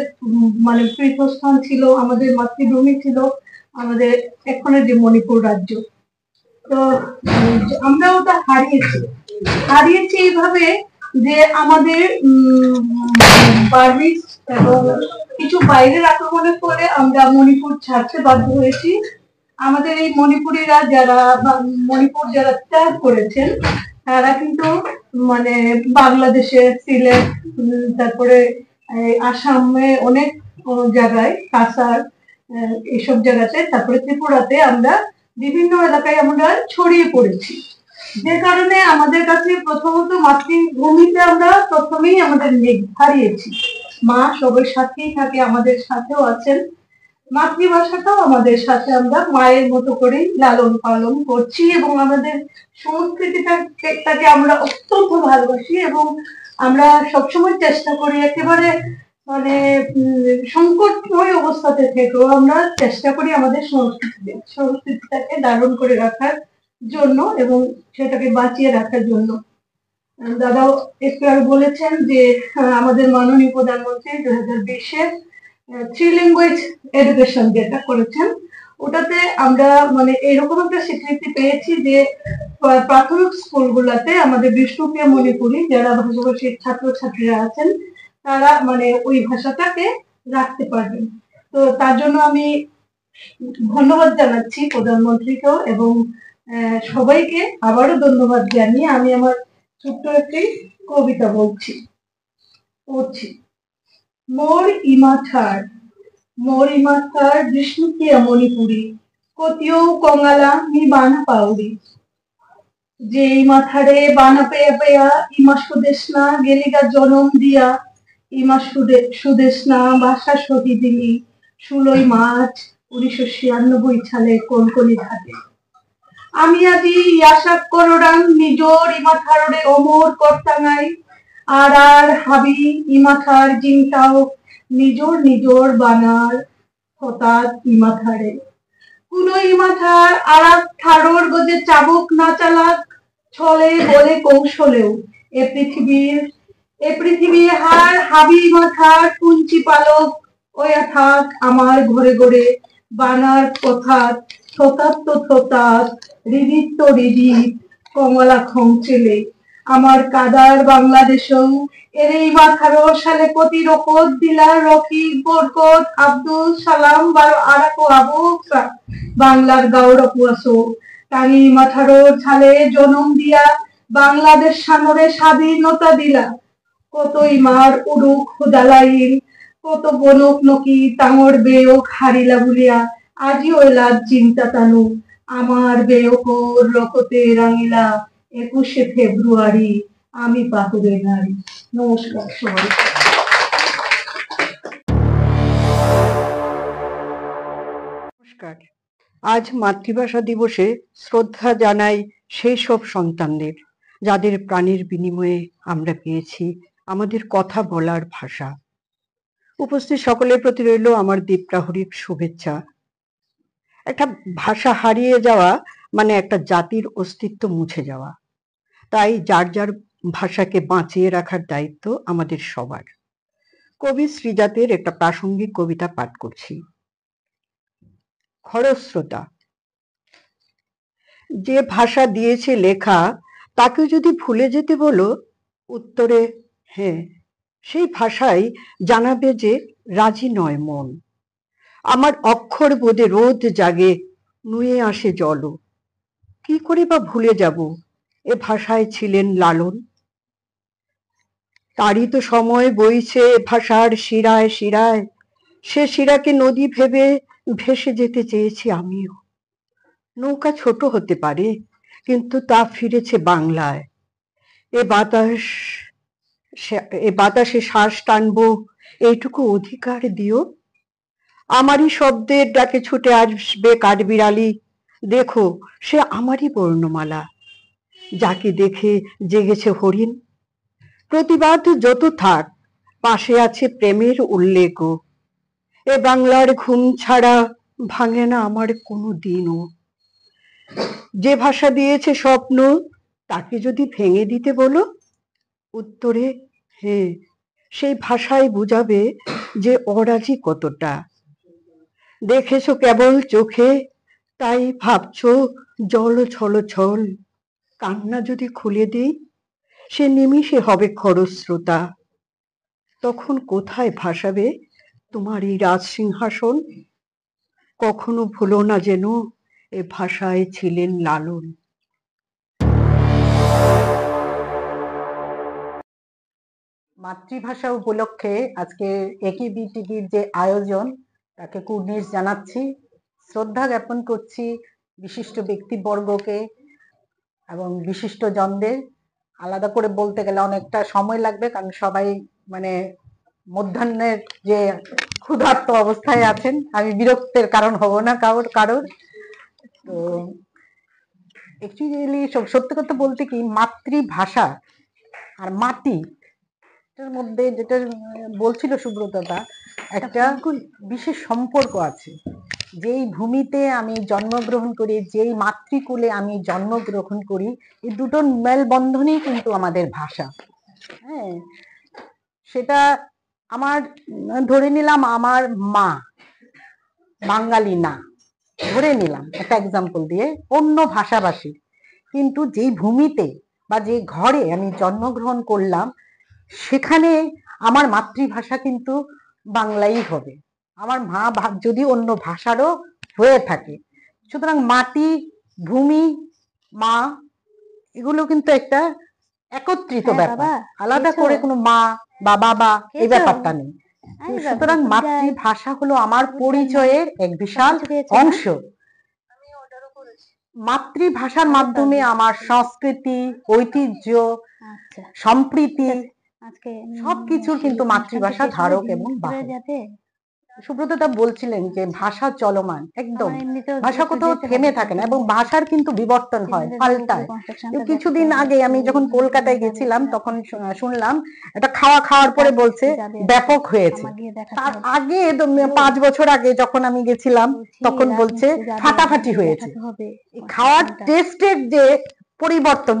মানে পীঠস্থান ছিল, আমাদের মাতৃভূমি ছিল আমাদের এখনের যে মণিপুর রাজ্য। তো আমরা ওটা হারিয়েছি এইভাবে যে আমাদের বার্মিজ এবং কিছু বাইরের আক্রমণের ফলে আমরা মণিপুর ছাড়তে বাধ্য হয়েছি। আমাদের এই মণিপুরীরা যারা মণিপুর যারা ত্যাগ করেছেন, তারা কিন্তু মানে বাংলাদেশে, সিলেট, তারপরে আসামে অনেক জায়গায়, কাসার, এইসব জায়গাতে, তারপরে ত্রিপুরাতে আমরা বিভিন্ন এলাকায় আমরা ছড়িয়ে পড়েছি। যে কারণে আমাদের কাছে প্রথমত মাতৃভূমিতে আমরা প্রথমেই আমাদের হারিয়েছি। মা সবার সাথেই থাকে, আমাদের সাথেও আছেন। মাতৃভাষাটাও আমাদের সাথে আমরা মায়ের মতো করেই লালন পালন করছি এবং আমাদের সংস্কৃতিটাকে আমরা অত্যন্ত ভালোবাসি এবং আমরা সবসময় চেষ্টা করি একেবারে মানে সংকটময় অবস্থাতে থেকেও আমরা চেষ্টা করি আমাদের সংস্কৃতিটাকে ধারণ করে রাখার জন্য এবং সেটাকে বাঁচিয়ে রাখার জন্য। দাদাও একটু আগে বলেছেন যে আমাদের মাননীয় প্রধানমন্ত্রী 2020-এ 3 ল্যাঙ্গুয়েজ এডুকেশন যেটা করেছেন, ওটাতে আমরা মানে এরকম একটা স্বীকৃতি পেয়েছি যে প্রাথমিক স্কুলগুলোতে আমাদের বিষ্ণুপ্রিয়া মণিপুরি যারা ভাষাভাষীর ছাত্রছাত্রীরা আছেন, তারা মানে ওই ভাষাটাকে রাখতে পারবেন। তো তার জন্য আমি ধন্যবাদ জানাচ্ছি প্রধানমন্ত্রীকেও এবং সবাইকে আবারও ধন্যবাদ জানিয়ে আমি আমার ছোট্ট একটি কবিতা পড়ছি। মোর ইমাথার বিষ্ণুপ্রিয়া মণিপুরি কতিও কঙালা মি বানা পাউরি, যে মাথারে বানা পেয়া পেয়া ইমা সুদেশনা গেলিগা জনম দিয়া, ইমা সুদেশনা ভাষা সতী দিলি 16 মার্চ 1996 সালে কলকলি ঘাটে। আমি আজি ইয়াসাক করোরাং নিজর ইমাথারে অমর কর্তাঙ্গাই, আর হাবি ইমাথার জিংটাও নিজর বানার হঠাৎ ইমাথারে। কোনো ইমাথার আরাক ঠাড়োর গজে চাবুক না চালাক, ছলে বলে কৌশলেও এ পৃথিবীর হার হাবি মাথার কুঞ্চি পালক ওয়া থাক আমার ঘরে ঘরে বানার কথাত থতাত রিদিত কমলা খংচেলে আমার কাদার বাংলাদেশও এরেই মাথারো সালে প্রতিরোধ দিলার রফিক বরকত আব্দুল সালাম আরাকো আবু বাংলার গাওরক ওয়াসো টাঙি মাথারোর ছালে জনম দিয়া বাংলাদেশ সানরে স্বাধীনতা দিলা। কতই মার উড়ুক হুদালাইল, কত বনক নকি তাঙর বেয়ক হারিলা বলিয়া, আজি ওই লাজ চিন্তা তানু আমার বেয়কর রকতে রাঙিলা 21শে ফেব্রুয়ারি আমি পাথরের নারী। নমস্কার সবাই। নমস্কার। আজ মাতৃভাষা দিবসে শ্রদ্ধা জানাই সেই সব সন্তানদের যাদের প্রাণের বিনিময়ে আমরা পেয়েছি আমাদের কথা বলার ভাষা। উপস্থিত সকলের প্রতি রইল আমার দীপ্রাহরিক শুভেচ্ছা। একটা ভাষা হারিয়ে যাওয়া মানে একটা জাতির অস্তিত্ব মুছে যাওয়া। তাই যার যার ভাষাকে বাঁচিয়ে রাখার দায়িত্ব আমাদের সবার। কবি শ্রীজাতের একটা প্রাসঙ্গিক কবিতা পাঠ করছি। খরস্রোতা। যে ভাষা দিয়েছে লেখা তাকে যদি ভুলে যেতে বলো, উত্তরে হ্যাঁ সেই ভাষায় জানাবে যে রাজি নয় মন। আমার অক্ষর বোধে রোদ জাগে, নুয়ে আসে জল। কি করে বা ভুলে যাব এ ভাষায় ছিলেন লালন। তারই তো সময় বইছে ভাষার শিরায় শিরায়, সে শিরাকে নদী ভেবে ভেসে যেতে চেয়েছি আমিও। নৌকা ছোট হতে পারে, কিন্তু তা ফিরেছে বাংলায়। এ বাতাস এ বাতাসে শ্বাস টানবো, এইটুকু অধিকার দিও। আমারই শব্দের ডাকে ছুটে আসবে কাঠবিড়ালি, দেখো সে আমারই বর্ণমালা। যাকে দেখে জেগেছে হরিণ। প্রতিবাদ যত থাক, পাশে আছে প্রেমের উল্লেখ। এ বাংলার ঘুম ছাড়া ভাঙে না আমার কোনো দিনও। যে ভাষা দিয়েছে স্বপ্ন, তাকে যদি ভেঙে দিতে বলো, উত্তরে হ্যাঁ, সেই ভাষায় বুঝাবে যে অরাজি কতটা। দেখেছো কেবল চোখে, তাই ভাবছো জল ছল ছল। কান্না যদি খুলে দিই, সে নিমিষে হবে খরস্রোতা। তখন কোথায় ভাসাবে তোমার এই রাজ সিংহাসন? কখনো ভুলো না যেন এ ভাষায় ছিলেন লালন। মাতৃভাষা উপলক্ষে আজকে একেবি টিভির যে আয়োজন, তাকে কুর্নিশ জানাচ্ছি, শ্রদ্ধা জ্ঞাপন করছি বিশিষ্ট ব্যক্তিবর্গকে এবং বিশিষ্ট জনদের। আলাদা করে বলতে গেলে অনেকটা সময় লাগবে, কারণ সবাই মানে মধ্যাহ্নের যে ক্ষুধার্ত অবস্থায় আছেন। আমি বিরক্তের কারণ হব না কারোর। তো অ্যাকচুয়ালি সত্যি কথা বলতে কি, মাতৃভাষা আর মাটি এটার মধ্যে যেটা বলছিল সুব্রতটা, একটা বিশেষ সম্পর্ক আছে। যেই ভূমিতে আমি জন্মগ্রহণ করি, যেই মাতৃকুলে আমি জন্মগ্রহণ করি, এই দুটোর মেলবন্ধনই কিন্তু আমাদের ভাষা। হ্যাঁ, সেটা আমার ধরে নিলাম আমার মা বাঙালি না, ধরে নিলাম একটা এক্সাম্পল দিয়ে, অন্য ভাষাভাষী, কিন্তু যেই ভূমিতে বা যে ঘরে আমি জন্মগ্রহণ করলাম, সেখানে আমার মাতৃভাষা কিন্তু বাংলাই হবে। আমার মা যদি অন্য ভাষারও হয়ে থাকে, সুতরাং মাটি, ভূমি, মা, এগুলো কিন্তু একটা একত্রিত ব্যাপার। আলাদা করে কোনো মা বা বাবা এই ব্যাপারটা নেই। সুতরাং মাতৃভাষা হলো আমার পরিচয়ের এক বিশাল অংশ। মাতৃভাষার মাধ্যমে আমার সংস্কৃতি, ঐতিহ্য, সম্প্রীতি সবকিছুর কিন্তু মাতৃভাষা ধারক এবং বাহক। সুব্রতদা বলছিলেন যে ভাষা চলমান, একদম ভাষা কোথাও থেমে থাকে না, এবং ভাষার কিন্তু বিবর্তন হয়, পাল্টায়। কিছুদিন আগে আমি যখন কলকাতায় গেছিলাম, তখন শুনলাম এটা খাওয়ার পরে বলছে ব্যাপক হয়েছে। তার আগে 5 বছর আগে যখন আমি গেছিলাম, তখন বলছে ফাটাফাটি হয়েছে। খাওয়ার টেস্টের যে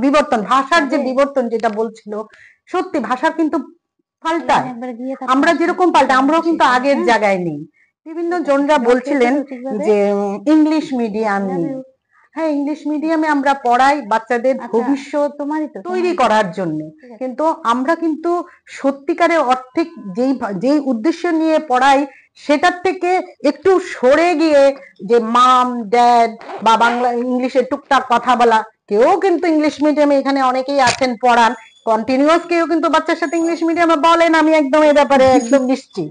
বিবর্তন, ভাষার যে বিবর্তন যেটা বলছিল, সত্যি ভাষার কিন্তু পাল্টায়। আমরা যেরকম পাল্টা, আমরাও কিন্তু আগের জায়গায় নেই। বিভিন্ন জনরা বলছিলেন যে ইংলিশ মিডিয়াম নেই। হ্যাঁ, ইংলিশ মিডিয়ামে আমরা পড়াই বাচ্চাদের ভবিষ্যৎ তৈরি করার জন্য, কিন্তু আমরা কিন্তু সত্যিকারের অর্থে যেই উদ্দেশ্য নিয়ে পড়াই, সেটার থেকে একটু সরে গিয়ে যে মাম ড্যাড বা বাংলা ইংলিশে টুকটাক কথা বলা। কেউ কিন্তু ইংলিশ মিডিয়ামে এখানে অনেকেই আছেন পড়ান, কন্টিনিউয়াস কেউ কিন্তু বাচ্চার সাথে ইংলিশ মিডিয়ামে বলেন। আমি একদম এই ব্যাপারে একদম নিশ্চিত।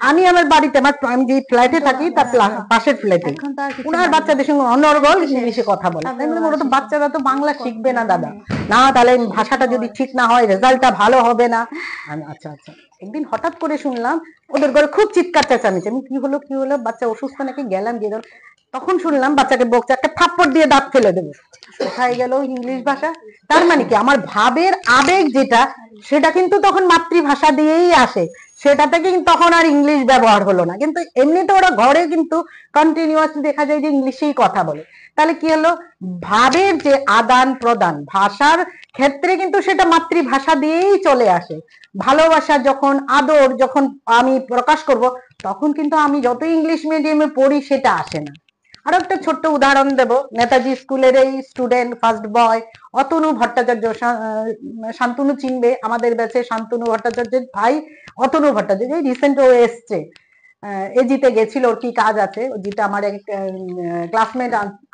আমি আমার বাড়িতে, আমি যে ফ্ল্যাটে থাকি তার পাশের ফ্ল্যাটে ওনার বাচ্চাদের সঙ্গে অনর্গল ইংলিশে কথা বলে। তাই বলে ওরা তো বাচ্চারা তো বাংলা শিখবে না দাদা, না তাহলে ভাষাটা যদি ঠিক না হয় রেজাল্টটা ভালো হবে না। আচ্ছা, একদিন হঠাৎ করে শুনলাম ওদের ঘরে খুব চিৎকার চেঁচামেচি। আমি কি হলো বাচ্চা অসুস্থ নাকি, গেলাম গিয়ে তখন শুনলাম বাচ্চাকে বকছে, একটা থাপ্পড় দিয়ে দাঁত ফেলে দেবো। কোথায় গেল ইংলিশ ভাষা? তার মানে কি, আমার ভাবের আবেগ যেটা, সেটা কিন্তু তখন মাতৃভাষা দিয়েই আসে, সেটা থেকে তখন আর ইংলিশ ব্যবহার হলো না। কিন্তু এমনিতে ওরা ঘরে কিন্তু কন্টিনিউয়াসলি দেখা যায় যে ইংলিশেই কথা বলে। তাহলে কি হলো, ভাবের যে আদান প্রদান ভাষার ক্ষেত্রে কিন্তু সেটা মাতৃভাষা দিয়েই চলে আসে। ভালোবাসা যখন, আদর যখন আমি প্রকাশ করব, তখন কিন্তু আমি যত ইংলিশ মিডিয়ামে পড়ি সেটা আসে না। আরো একটা ছোট্ট উদাহরণ দেব, নেতাজি স্কুলের এই student first boy Atanu Bhattacharya, Shantanu চিনবে আমাদের ব্যাচে, শান্তনু ভট্টাচার্যের ভাই অতনু ভট্টাচার্য, এই রিসেন্ট ও এসছে, এজিতে গেছিল, ওর কি কাজ আছে, জিতে আমার এক ক্লাসমেট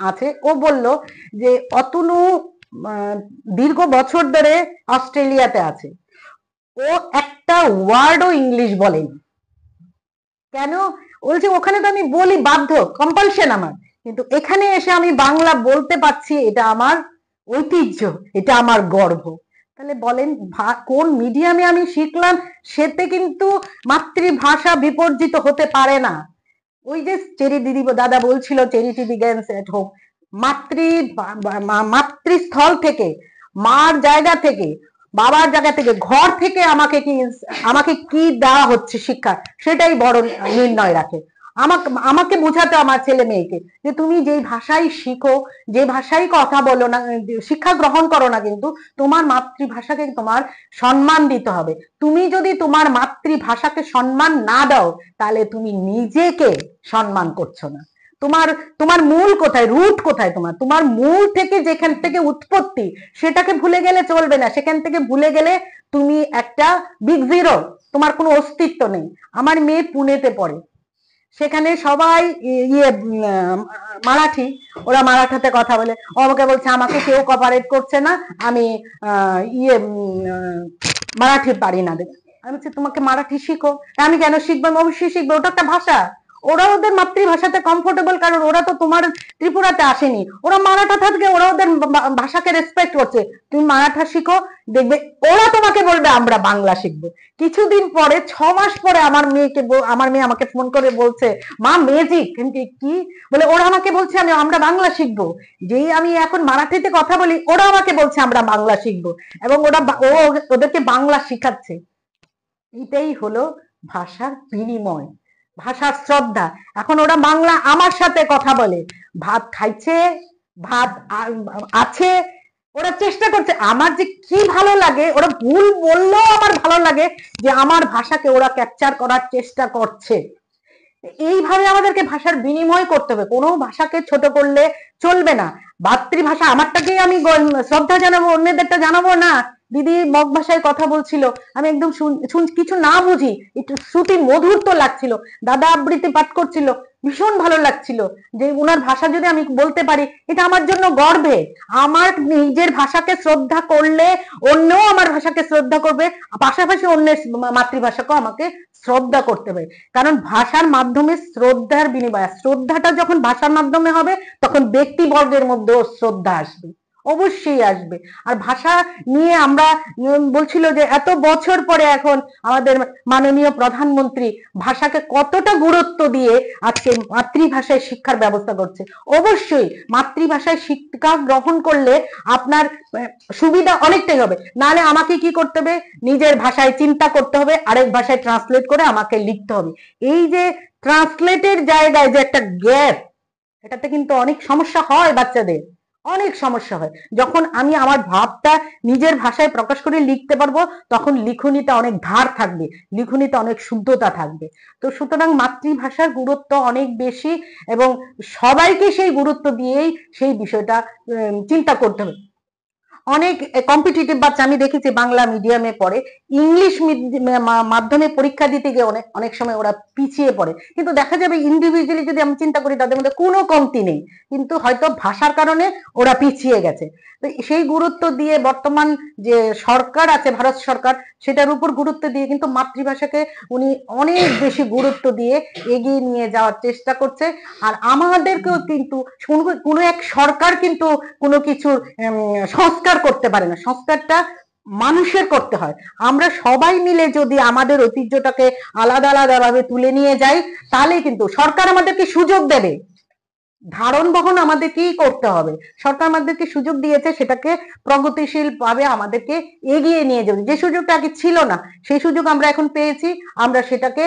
আছে, ও বলল যে অতনু দীর্ঘ বছর ধরে অস্ট্রেলিয়াতে আছে, ও একটা ওয়ার্ডও ইংলিশ বলেনি। কেন বলছে? ওখানে তো আমি বলি, বাধ্য, কম্পালশন আমার, কিন্তু এখানে এসে আমি বাংলা বলতে পারছি, এটা আমার ঐতিহ্য, এটা আমার গর্ব। তাহলে বলেন কোন মিডিয়ামে আমি শিখলাম, সেতে কিন্তু মাতৃভাষা বিপর্জিত হতে পারে না। ওই যে চেরি দিদি দাদা বলছিল, চ্যারিটি বিগিনস এট হোম, মাতৃস্থল থেকে, মার জায়গা থেকে, বাবার জায়গা থেকে, ঘর থেকে আমাকে কি দেওয়া হচ্ছে শিক্ষা, সেটাই বড় নির্ণয় রাখে। আমাকে বোঝাতে আমার ছেলে মেয়েকে যে তুমি যেই ভাষায় শিখো, যে ভাষায় কথা বলো না, শিক্ষা গ্রহণ করো না, কিন্তু তোমার মাতৃভাষাকে তোমার সম্মান দিতে হবে। তুমি যদি তোমার মাতৃভাষাকে সম্মান না দাও, তাহলে তুমি নিজেকে সম্মান করছো না। তোমার মূল কোথায়, রুট কোথায়, তোমার মূল থেকে, যেখান থেকে উৎপত্তি, সেটাকে ভুলে গেলে চলবে না। সেখান থেকে ভুলে গেলে তুমি একটা বিগ জিরো, তোমার কোনো অস্তিত্ব নেই। আমার মেয়ে পুনেতে পড়ে, সেখানে সবাই মারাঠি, ওরা মারাঠাতে কথা বলে, আমাকে বলছে আমাকে কেউ কপারেট করছে না, আমি মারাঠি পারি না। আমি বলছি তোমাকে মারাঠি শিখো। আমি কেন শিখবো? আমি অবশ্যই শিখবো, ওটা একটা ভাষা। ওরা ওদের মাতৃভাষাতে কমফোর্টেবল, কারণ ওরা তো তোমার ত্রিপুরাতে আসেনি, ওরা মারাঠা থাকে, ওরা ওদের ভাষাকে রেসপেক্ট করছে। তুমি মারাঠা শিখো, দেখবে ওরা তোমাকে বলবে আমরা বাংলা শিখবো। কিছুদিন পরে, 6 মাস পরে আমার মেয়ে আমাকে ফোন করে বলছে, মা ম্যাজিক। কি বলে? ওরা আমাকে বলছে আমরা বাংলা শিখবো। যেই আমি এখন মারাঠিতে কথা বলি, ওরা আমাকে বলছে আমরা বাংলা শিখবো, এবং ওদেরকে বাংলা শিখাচ্ছে। এটাই হলো ভাষার বিনিময়, ভাষার শ্রদ্ধা। এখন ওরা বাংলা আমার সাথে কথা বলে, ভাত খাইছে, ভাত আছে, ওরা চেষ্টা করছে। আমার যে কি ভালো লাগে, ওরা ভুল বললেও আমার ভালো লাগে যে আমার ভাষাকে ওরা ক্যাপচার করার চেষ্টা করছে। এইভাবে আমাদেরকে ভাষার বিনিময় করতে হবে, কোনো ভাষাকে ছোট করলে চলবে না। মাতৃভাষা আমারটাকেই আমি শ্রদ্ধা জানাবো, অন্যদেরটা জানাবো না। দিদি মগ ভাষায় কথা বলছিল, আমি একদম কিছু না বুঝি, একটু শ্রুতি মধুর তো লাগছিল, দাদা আবৃত্তি পাঠ করছিল, ভীষণ ভালো লাগছিল যে উনার ভাষা যদি আমি বলতে পারি, এটা আমার জন্য গর্বে। আমার নিজের ভাষাকে শ্রদ্ধা করলে অন্যও আমার ভাষাকে শ্রদ্ধা করবে, পাশাপাশি অন্যের মাতৃভাষাকেও আমাকে শ্রদ্ধা করতে হবে। কারণ ভাষার মাধ্যমে শ্রদ্ধার বিনিময়, শ্রদ্ধাটা যখন ভাষার মাধ্যমে হবে, তখন ব্যক্তিবর্গের মধ্যেও শ্রদ্ধা আসবে, অবশ্যই আসবে। আর ভাষা নিয়ে আমরা বলছিল যে এত বছর পরে এখন আমাদের মাননীয় প্রধানমন্ত্রী ভাষাকে কতটা গুরুত্ব দিয়ে আজকে মাতৃভাষায় শিক্ষার ব্যবস্থা করছে। অবশ্যই মাতৃভাষায় শিক্ষা গ্রহণ করলে আপনার সুবিধা অনেকটাই হবে। নাহলে আমাকে কি করতে হবে? নিজের ভাষায় চিন্তা করতে হবে, আরেক ভাষায় ট্রান্সলেট করে আমাকে লিখতে হবে। এই যে ট্রান্সলেটের জায়গায় যে একটা গ্যাপ, এটাতে কিন্তু অনেক সমস্যা হয়, বাচ্চাদের অনেক সমস্যা হয়। যখন আমি আমার ভাবটা নিজের ভাষায় প্রকাশ করে লিখতে পারবো, তখন লিখনিতে অনেক ধার থাকবে, লিখনিতে অনেক শুদ্ধতা থাকবে। তো সুতরাং মাতৃভাষার গুরুত্ব অনেক বেশি, এবং সবাইকে সেই গুরুত্ব দিয়েই সেই বিষয়টা চিন্তা করতে হবে। অনেক কম্পিটিটিভ বাচ্চা আমি দেখেছি বাংলা মিডিয়ামে পড়ে, ইংলিশ মাধ্যমে পরীক্ষা দিতে গিয়ে অনেক সময় ওরা পিছিয়ে পড়ে। কিন্তু দেখা যাবে ইন্ডিভিজুয়ালি যদি আমি চিন্তা করি, তাদের মধ্যে কোনো কমতি নেই, কিন্তু হয়তো ভাষার কারণে ওরা পিছিয়ে গেছে। তো সেই গুরুত্ব দিয়ে বর্তমান যে সরকার আছে, ভারত সরকার, সেটার উপর গুরুত্ব দিয়ে কিন্তু মাতৃভাষাকে উনি অনেক বেশি গুরুত্ব দিয়ে এগিয়ে নিয়ে যাওয়ার চেষ্টা করছে। আর আমাদেরকেও কিন্তু কোনো এক সরকার কিন্তু কোনো কিছুর সংস্কার করতে পারে না, সংস্কারটা মানুষের করতে হয়। আমরা সবাই মিলে যদি আমাদের ঐতিহ্যটাকে আলাদা আলাদা ভাবে তুলে নিয়ে যাই, তাহলে কিন্তু সরকার আমাদেরকে সুযোগ দেবে, ধারণ বহন আমাদেরকেই করতে হবে। সরকার আমাদেরকে সুযোগ দিয়েছে, সেটাকে প্রগতিশীল ভাবে আমাদেরকে এগিয়ে নিয়ে যাবে। যে সুযোগটা আগে ছিল না, সেই সুযোগ আমরা এখন পেয়েছি, আমরা সেটাকে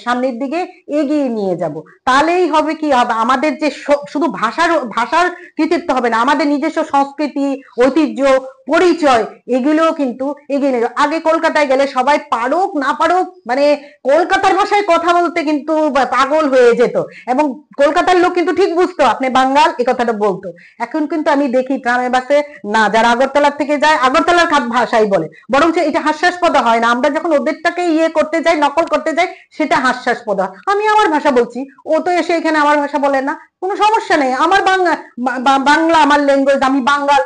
সামনের দিকে এগিয়ে নিয়ে যাব। তাহলেই হবে কি হবে, আমাদের যে শুধু ভাষার কৃতিত্ব হবে না, আমাদের নিজস্ব সংস্কৃতি, ঐতিহ্য, পরিচয়, এগুলো কিন্তু এগিয়ে নিয়ে আগে কলকাতায় গেলে সবাই পারুক না পারুক, মানে কলকাতার ভাষায় কথা বলতে কিন্তু পাগল হয়ে যেত, এবং কলকাতার লোক কিন্তু ঠিক বুঝতো আপনি বাঙ্গাল, এই কথাটা বলতো। এখন কিন্তু আমি দেখি ট্রামে বাসে না, যারা আগরতলার থেকে যায় আগরতলার ভাষাই বলে, বরঞ্চ এটা হাস্যাস্পদ হয় না। আমরা যখন ওদেরটাকে করতে যাই, নকল করতে যাই, সেটা হাস্যাস্পদ হয়। আমি আমার ভাষা বলছি, ও তো এসে এখানে আমার ভাষা বলে না, কোনো সমস্যা নেই। আমার বাংলা আমার ল্যাঙ্গুয়েজ, আমি বাঙ্গাল,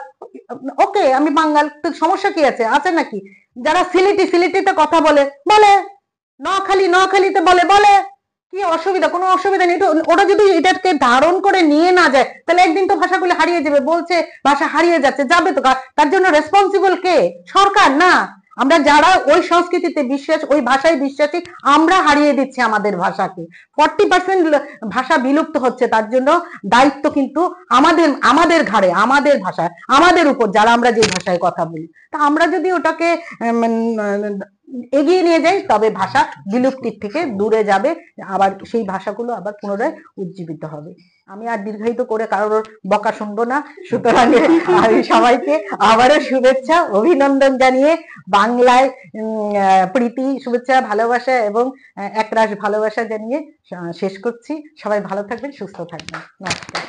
ওকে আমি বাঙ্গাল, তো সমস্যা কি আছে আছে নাকি? যারা সিলেটিতে কথা বলে বলে, নোয়াখালীতে বলে বলে, কি অসুবিধা? কোনো অসুবিধা নেই। তো ওরা যদি এটাকে ধারণ করে নিয়ে না যায়, তাহলে একদিন তো ভাষাগুলো হারিয়ে যাবে। বলছে ভাষা হারিয়ে যাচ্ছে, যাবে তো, তার জন্য রেসপন্সিবল কে? সরকার না। আমরা যারা ওই সংস্কৃতিতে বিশ্বাস, ওই ভাষায় বিশ্বাসী, আমরা হারিয়ে দিচ্ছি আমাদের ভাষাকে। 40% ভাষা বিলুপ্ত হচ্ছে, তার জন্য দায়িত্ব কিন্তু আমাদের ঘাড়ে, আমাদের ভাষা আমাদের উপর, যারা আমরা যে ভাষায় কথা বলি। তা আমরা যদি ওটাকে এগিয়ে নিয়ে যাই, তবে ভাষা বিলুপ্তির থেকে দূরে যাবে, আবার সেই ভাষাগুলো আবার পুনরায় উজ্জীবিত হবে। আমি আর দীর্ঘায়িত করে কারোর বকা শুনবো না, সুতরাং আমি সবাইকে আবারও শুভেচ্ছা অভিনন্দন জানিয়ে বাংলায় প্রীতি, শুভেচ্ছা, ভালোবাসা এবং একরাশ ভালোবাসা জানিয়ে শেষ করছি। সবাই ভালো থাকবেন, সুস্থ থাকবেন, নমস্কার।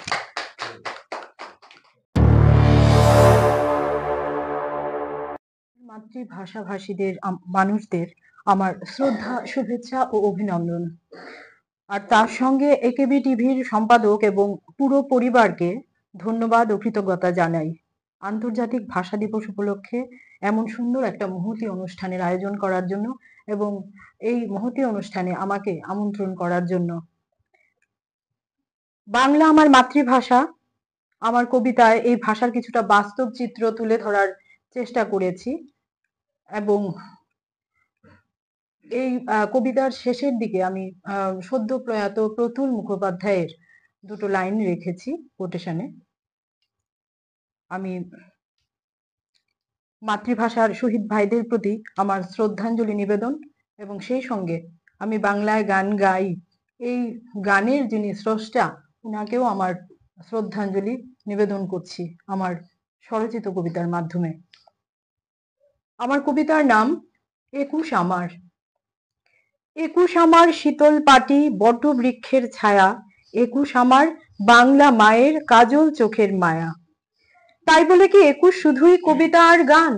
মাতৃভাষা ভাষীদের মানুষদের আমার শ্রদ্ধা, শুভেচ্ছা ও অভিনন্দন। আর তার সঙ্গে একেবি টিভির সম্পাদক এবং পুরো পরিবারকে ধন্যবাদ ও কৃতজ্ঞতা জানাই। আন্তর্জাতিক ভাষা দিবস উপলক্ষে এমন সুন্দর একটা মহতী অনুষ্ঠানের আয়োজন করার জন্য এবং এই মহতী অনুষ্ঠানে আমাকে আমন্ত্রণ করার জন্য। বাংলা আমার মাতৃভাষা। আমার কবিতায় এই ভাষার কিছুটা বাস্তব চিত্র তুলে ধরার চেষ্টা করেছি, এবং এই কবিতার শেষের দিকে আমি সদ্য প্রয়াত প্রতুল মুখোপাধ্যায়ের দুটো লাইন রেখেছি কোটেশনে। আমি মাতৃভাষার শহীদ ভাইদের প্রতি আমার শ্রদ্ধাঞ্জলি নিবেদন, এবং সেই সঙ্গে আমি বাংলায় গান গাই, এই গানের যিনি স্রষ্টা, ওনাকেও আমার শ্রদ্ধাঞ্জলি নিবেদন করছি আমার স্বরচিত কবিতার মাধ্যমে। আমার কবিতার নাম একুশ আমার। একুশ আমার শীতল পাটি বট বৃক্ষের ছায়া, একুশ আমার বাংলা মায়ের কাজল চোখের মায়া। তাই বলে কি একুশ শুধুই কবিতা আর গান?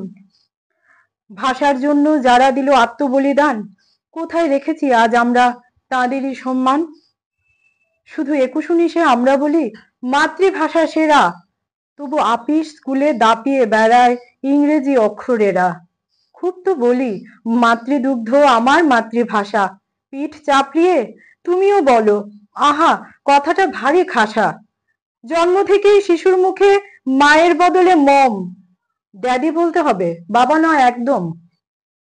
ভাষার জন্য যারা দিল আত্মবলিদান, কোথায় রেখেছি আজ আমরা তাঁদেরই সম্মান? শুধু 21-19-এ আমরা বলি মাতৃভাষা সেরা, তবু আপিস স্কুলে দাপিয়ে বেড়ায় ইংরেজি অক্ষরেরা। খুব তো বলি মাতৃদুগ্ধ আমার মাতৃভাষা, পিঠ চাপড়িয়ে তুমিও বলো আহা কথাটা ভারী খাসা। জন্ম থেকেই শিশুর মুখে মায়ের বদলে মম, ড্যাডি বলতে হবে, বাবা নয় একদম।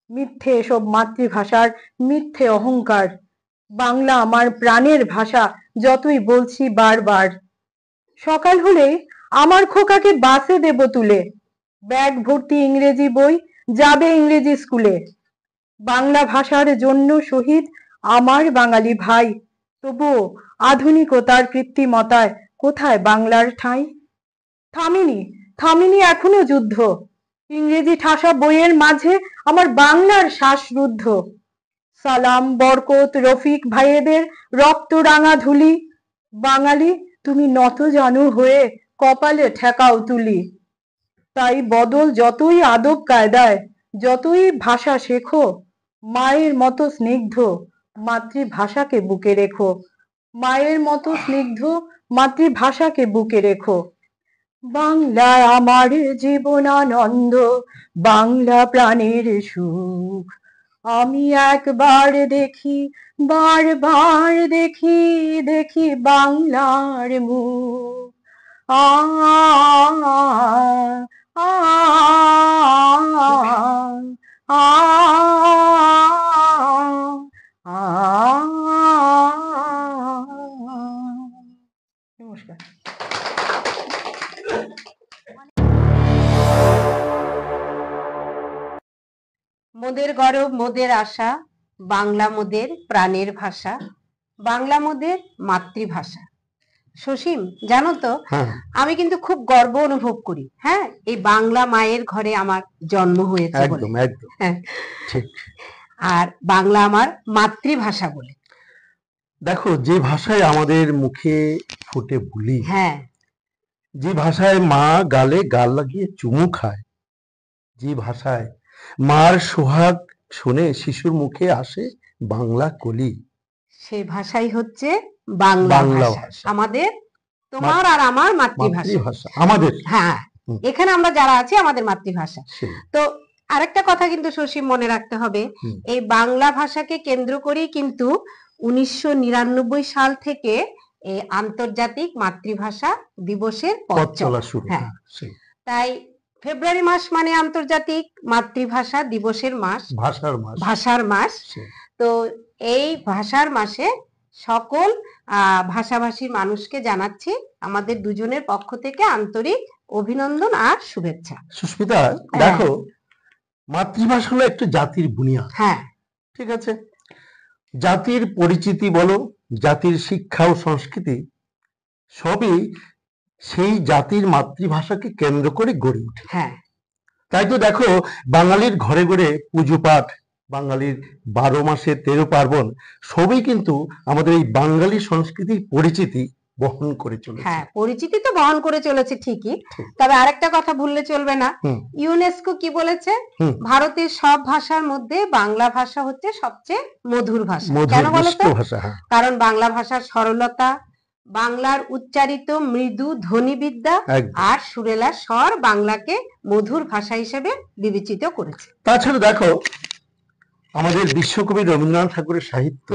মিথ্যে এসব মাতৃভাষার মিথ্যে অহংকার, বাংলা আমার প্রাণের ভাষা যতই বলছি বারবার। সকাল হলে আমার খোকাকে বাসে দেব তুলে, ব্যাগ ভর্তি ইংরেজি বই, যাবে ইংরেজি স্কুলে। বাংলা ভাষার জন্য শহীদ আমার বাঙালি ভাই, তবুও আধুনিকতার কৃত্রিমতায় কোথায় বাংলার ঠাঁই? থামিনি এখনো যুদ্ধ, ইংরেজি ঠাসা বইয়ের মাঝে আমার বাংলার শ্বাসরুদ্ধ। সালাম বরকত রফিক ভাইয়েদের রক্ত রাঙা ধুলি, বাঙালি তুমি নত জানু হয়ে কপালে ঠেকাও তুলি। তাই বদল যতই আদব কায়দায়, যতই ভাষা শেখো, মায়ের মতো স্নিগ্ধ মাতৃভাষাকে বুকে রেখো। মায়ের মতো স্নিগ্ধ মাতৃভাষাকে বুকে রেখো। বাংলা আমার জীবনানন্দ, বাংলা প্রাণের সুখ। আমি একবার দেখি, বারবার দেখি, দেখি বাংলার মুখ। আ আ আ নমস্কার। মোদের গরব মোদের আশা, বাংলা মোদের প্রাণের ভাষা, বাংলা মোদের মাতৃভাষা। সসীম, জানো তো হ্যাঁ আমি কিন্তু খুব গর্ব অনুভব করি, হ্যাঁ, এই বাংলা মায়ের ঘরে আমার জন্ম হয়েছে বলে। একদম একদম হ্যাঁ, ঠিক। আর বাংলা আমার মাতৃভাষা বলে। দেখো, যে ভাষায় আমাদের মুখে ফুটে বলি, হ্যাঁ, যে ভাষায় মা গালে গাল লাগিয়ে চুমু খায়, যে ভাষায় মার সোহাগ শুনে শিশুর মুখে আসে বাংলা কলি, সেই ভাষাই হচ্ছে বাংলা বাংলা ভাষা, ভাষা। আমাদের, তোমার আর আমার মাতৃভাষা। মাতৃভাষা আমাদের। হ্যাঁ, হুম। এখানে আমরা যারা আছি আমাদের মাতৃভাষা। সেই। তো আরেকটা কথা কিন্তু সসীম মনে রাখতে হবে, হুম। এই বাংলা ভাষাকে কেন্দ্র করেই কিন্তু 1999 সাল থেকে এই আন্তর্জাতিক মাতৃভাষা দিবসের পথ পথ চলা। চলা শুরু। হ্যাঁ, হ্যাঁ, সেই। তাই ফেব্রুয়ারি মাস মানে আন্তর্জাতিক মাতৃভাষা দিবসের মাস, ভাষার মাস। ভাষার মাস। সেই। তো এই ভাষার মাসে সকল ভাষাভাষীর মানুষকে জানাচ্ছি আমাদের দুজনের পক্ষ থেকে আন্তরিক অভিনন্দন আর শুভেচ্ছা। সুস্মিতা, দেখো, মাতৃভাষা হলো একটু জাতির বুনিয়াদ। হ্যাঁ, ঠিক আছে, জাতির পরিচিতি বলো, জাতির শিক্ষা ও সংস্কৃতি সবই সেই জাতির মাতৃভাষাকে কেন্দ্র করে গড়ে ওঠে। হ্যাঁ, তাই তো দেখো, বাঙালির ঘরে ঘরে পুজো পাঠ, বাঙালির 12 মাসে 13 পার্বণ, সবই কিন্তু আমাদের এই বাঙালি সংস্কৃতির পরিচিতি বহন করে চলেছে। হ্যাঁ, পরিচিতি তো বহন করে চলেছে ঠিকই, ঠিক। তবে আরেকটা কথা ভুললে চলবে না, হুম। ইউনেস্কো কি বলেছে, হুম। ভারতের সব ভাষার মধ্যে বাংলা ভাষা হচ্ছে সবচেয়ে মধুর ভাষা। মধুর কেন বলতো? মিষ্ট ভাষা। হ্যাঁ, কারণ বাংলা ভাষার সরলতা, বাংলার উচ্চারিত মৃদু ধ্বনিবিদ্যা একদম। আর সুরেলা স্বর বাংলাকে মধুর ভাষা হিসেবে বিবেচিত করেছে। তাছাড়া দেখো, আমাদের বিশ্বকবি রবীন্দ্রনাথ ঠাকুরের সাহিত্য,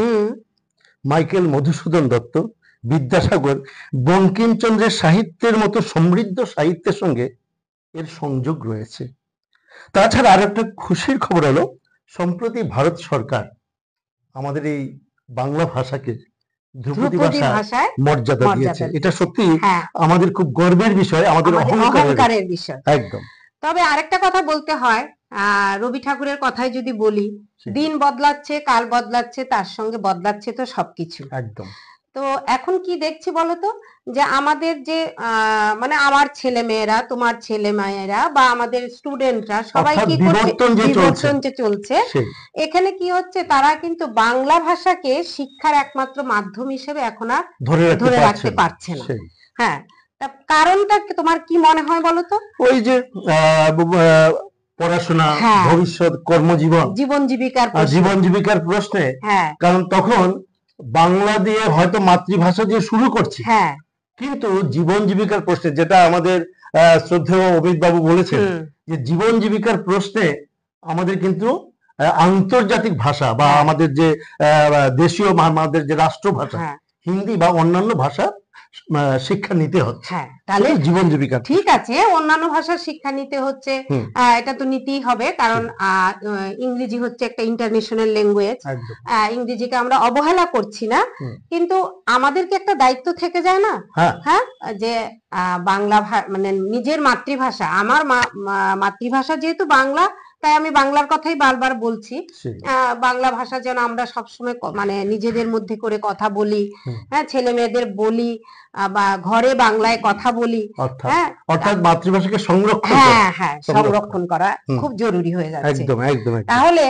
মাইকেল মধুসূদন দত্ত, বিদ্যাসাগর, বঙ্কিমচন্দ্রের সাহিত্যের মতো সমৃদ্ধ সাহিত্যের সঙ্গে এর সংযোগ রয়েছে। তাছাড়া আর একটা খুশির খবর হলো, সম্প্রতি ভারত সরকার আমাদের এই বাংলা ভাষাকে ধ্রুপদী ভাষায় মর্যাদা দিয়েছে। এটা সত্যি হ্যাঁ, আমাদের খুব গর্বের বিষয়, আমাদের অহংকারের বিষয়। একদম। তবে আরেকটা কথা বলতে হয়, রবি ঠাকুরের কথাই যদি বলি, দিন বদলাচ্ছে, কাল বদলাচ্ছে, তার সঙ্গে বদলাচ্ছে তো সবকিছু। একদম। তো এখন কি দেখছি বলতো, যে আমাদের যে মানে আমার ছেলে মেয়েরা, তোমার ছেলে মেয়েরা বা আমাদের স্টুডেন্টরা সবাই কি করছে, বিবর্তন যে চলছে, এখানে কি হচ্ছে, তারা কিন্তু বাংলা ভাষাকে শিক্ষার একমাত্র মাধ্যম হিসেবে এখন আর ধরে রাখতে পারছে না। হ্যাঁ, তা কারণটা তোমার কি মনে হয় বলতো? ওই যে পড়াশোনা, ভবিষ্যৎ, কর্মজীবন, জীবন জীবিকার প্রশ্নে। হ্যাঁ, কারণ তখন বাংলা দিয়ে হয়তো মাতৃভাষা দিয়ে শুরু করছি, হ্যাঁ, কিন্তু জীবন জীবিকার প্রশ্নে, যেটা আমাদের শ্রদ্ধেয় অমিত বাবু বলেছেন, যে জীবন জীবিকার প্রশ্নে আমাদের কিন্তু আন্তর্জাতিক ভাষা বা আমাদের যে দেশীয়, আমাদের যে রাষ্ট্রভাষা হিন্দি বা অন্যান্য ভাষা শিক্ষা নিতে হচ্ছে। হ্যাঁ, তাহলে জীবন জীবিকা ঠিক আছে, অন্যান্য ভাষার শিক্ষা নিতে হচ্ছে, এটা তো নিতেই হবে, কারণ ইংরেজি হচ্ছে একটা ইন্টারন্যাশনাল ল্যাঙ্গুয়েজ। ইংরেজিকে আমরা অবহেলা করছি না, কিন্তু আমাদেরকে একটা দায়িত্ব থেকে যায় না, হ্যাঁ, যে বাংলা মানে নিজের মাতৃভাষা, আমার মাতৃভাষা যেহেতু বাংলা, তাই আমি বাংলার কথাই বারবার বলছি। বাংলা ভাষা যেন আমরা সবসময় মানে নিজেদের মধ্যে করে কথা বলি, হ্যাঁ, ছেলে মেয়েদের বলি, বা ঘরে বাংলায় কথা বলি। হ্যাঁ, অর্থাৎ মাতৃভাষাকে সংরক্ষণ করা খুব জরুরি হয়ে যাচ্ছে। একদম একদম। তাহলে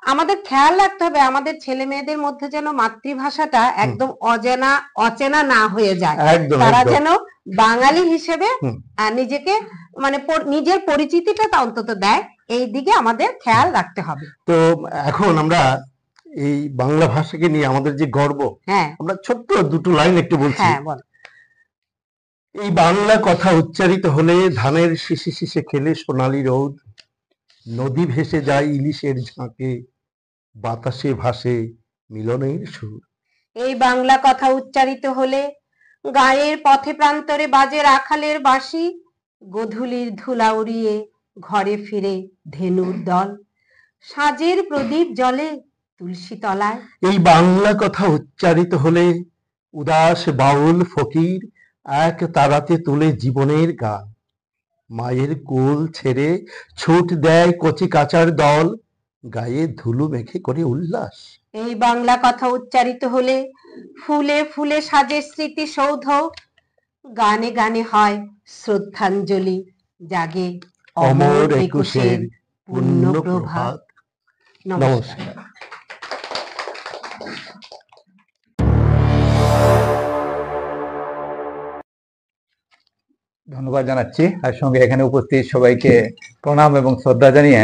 আমাদের খেয়াল রাখতে হবে আমাদের ছেলে মেয়েদের মধ্যে যেন মাতৃভাষাটা একদম অচেনা না হয়ে যায়, তারা যেন বাঙালি হিসেবে নিজেকে মানে নিজের পরিচিতিটা অন্তত দেয়, এই দিকে আমাদের খেয়াল রাখতে হবে। তো এখন আমরা এই বাংলা ভাষাকে নিয়ে আমাদের যে গর্ব, আমরা ছোট্ট দুটো লাইন একটু বলছি। এই বাংলা কথা উচ্চারিত হলে ধানের শিশি শিশে খেলে সোনালি রোদ, নদী ভেসে যায় ইলিশের ঝাঁকে, বাতাসে ভাসে মিলনের সুর। এই বাংলা কথা উচ্চারিত হলে গায়ের পথে প্রান্তরে বাজে রাখালের বাঁশি, গোধূলির ধুলা উড়িয়ে ঘরে ফিরে ধেনুর দল, সাজের প্রদীপ জ্বলে তুলসী তলায়। এই বাংলা কথা উচ্চারিত হলে উদাস বাউল ফকির এক তারাতে তুলে জীবনের গান, মায়ের কোল ছেড়ে ছুট দেয় কচি কাচার দল, গায়ে ধুলো মেখে করে উল্লাস। এই বাংলা কথা উচ্চারিত হলে ফুলে ফুলে সাজে স্মৃতি সৌধ, গানে গানে হয় শ্রদ্ধাঞ্জলি, জাগে অমর একুশের পুণ্য পুণ্য প্রভাত। প্রভাত। নমস্কার। ধন্যবাদ জানাচ্ছি, আর সঙ্গে এখানে উপস্থিত সবাইকে প্রণাম এবং শ্রদ্ধা জানিয়ে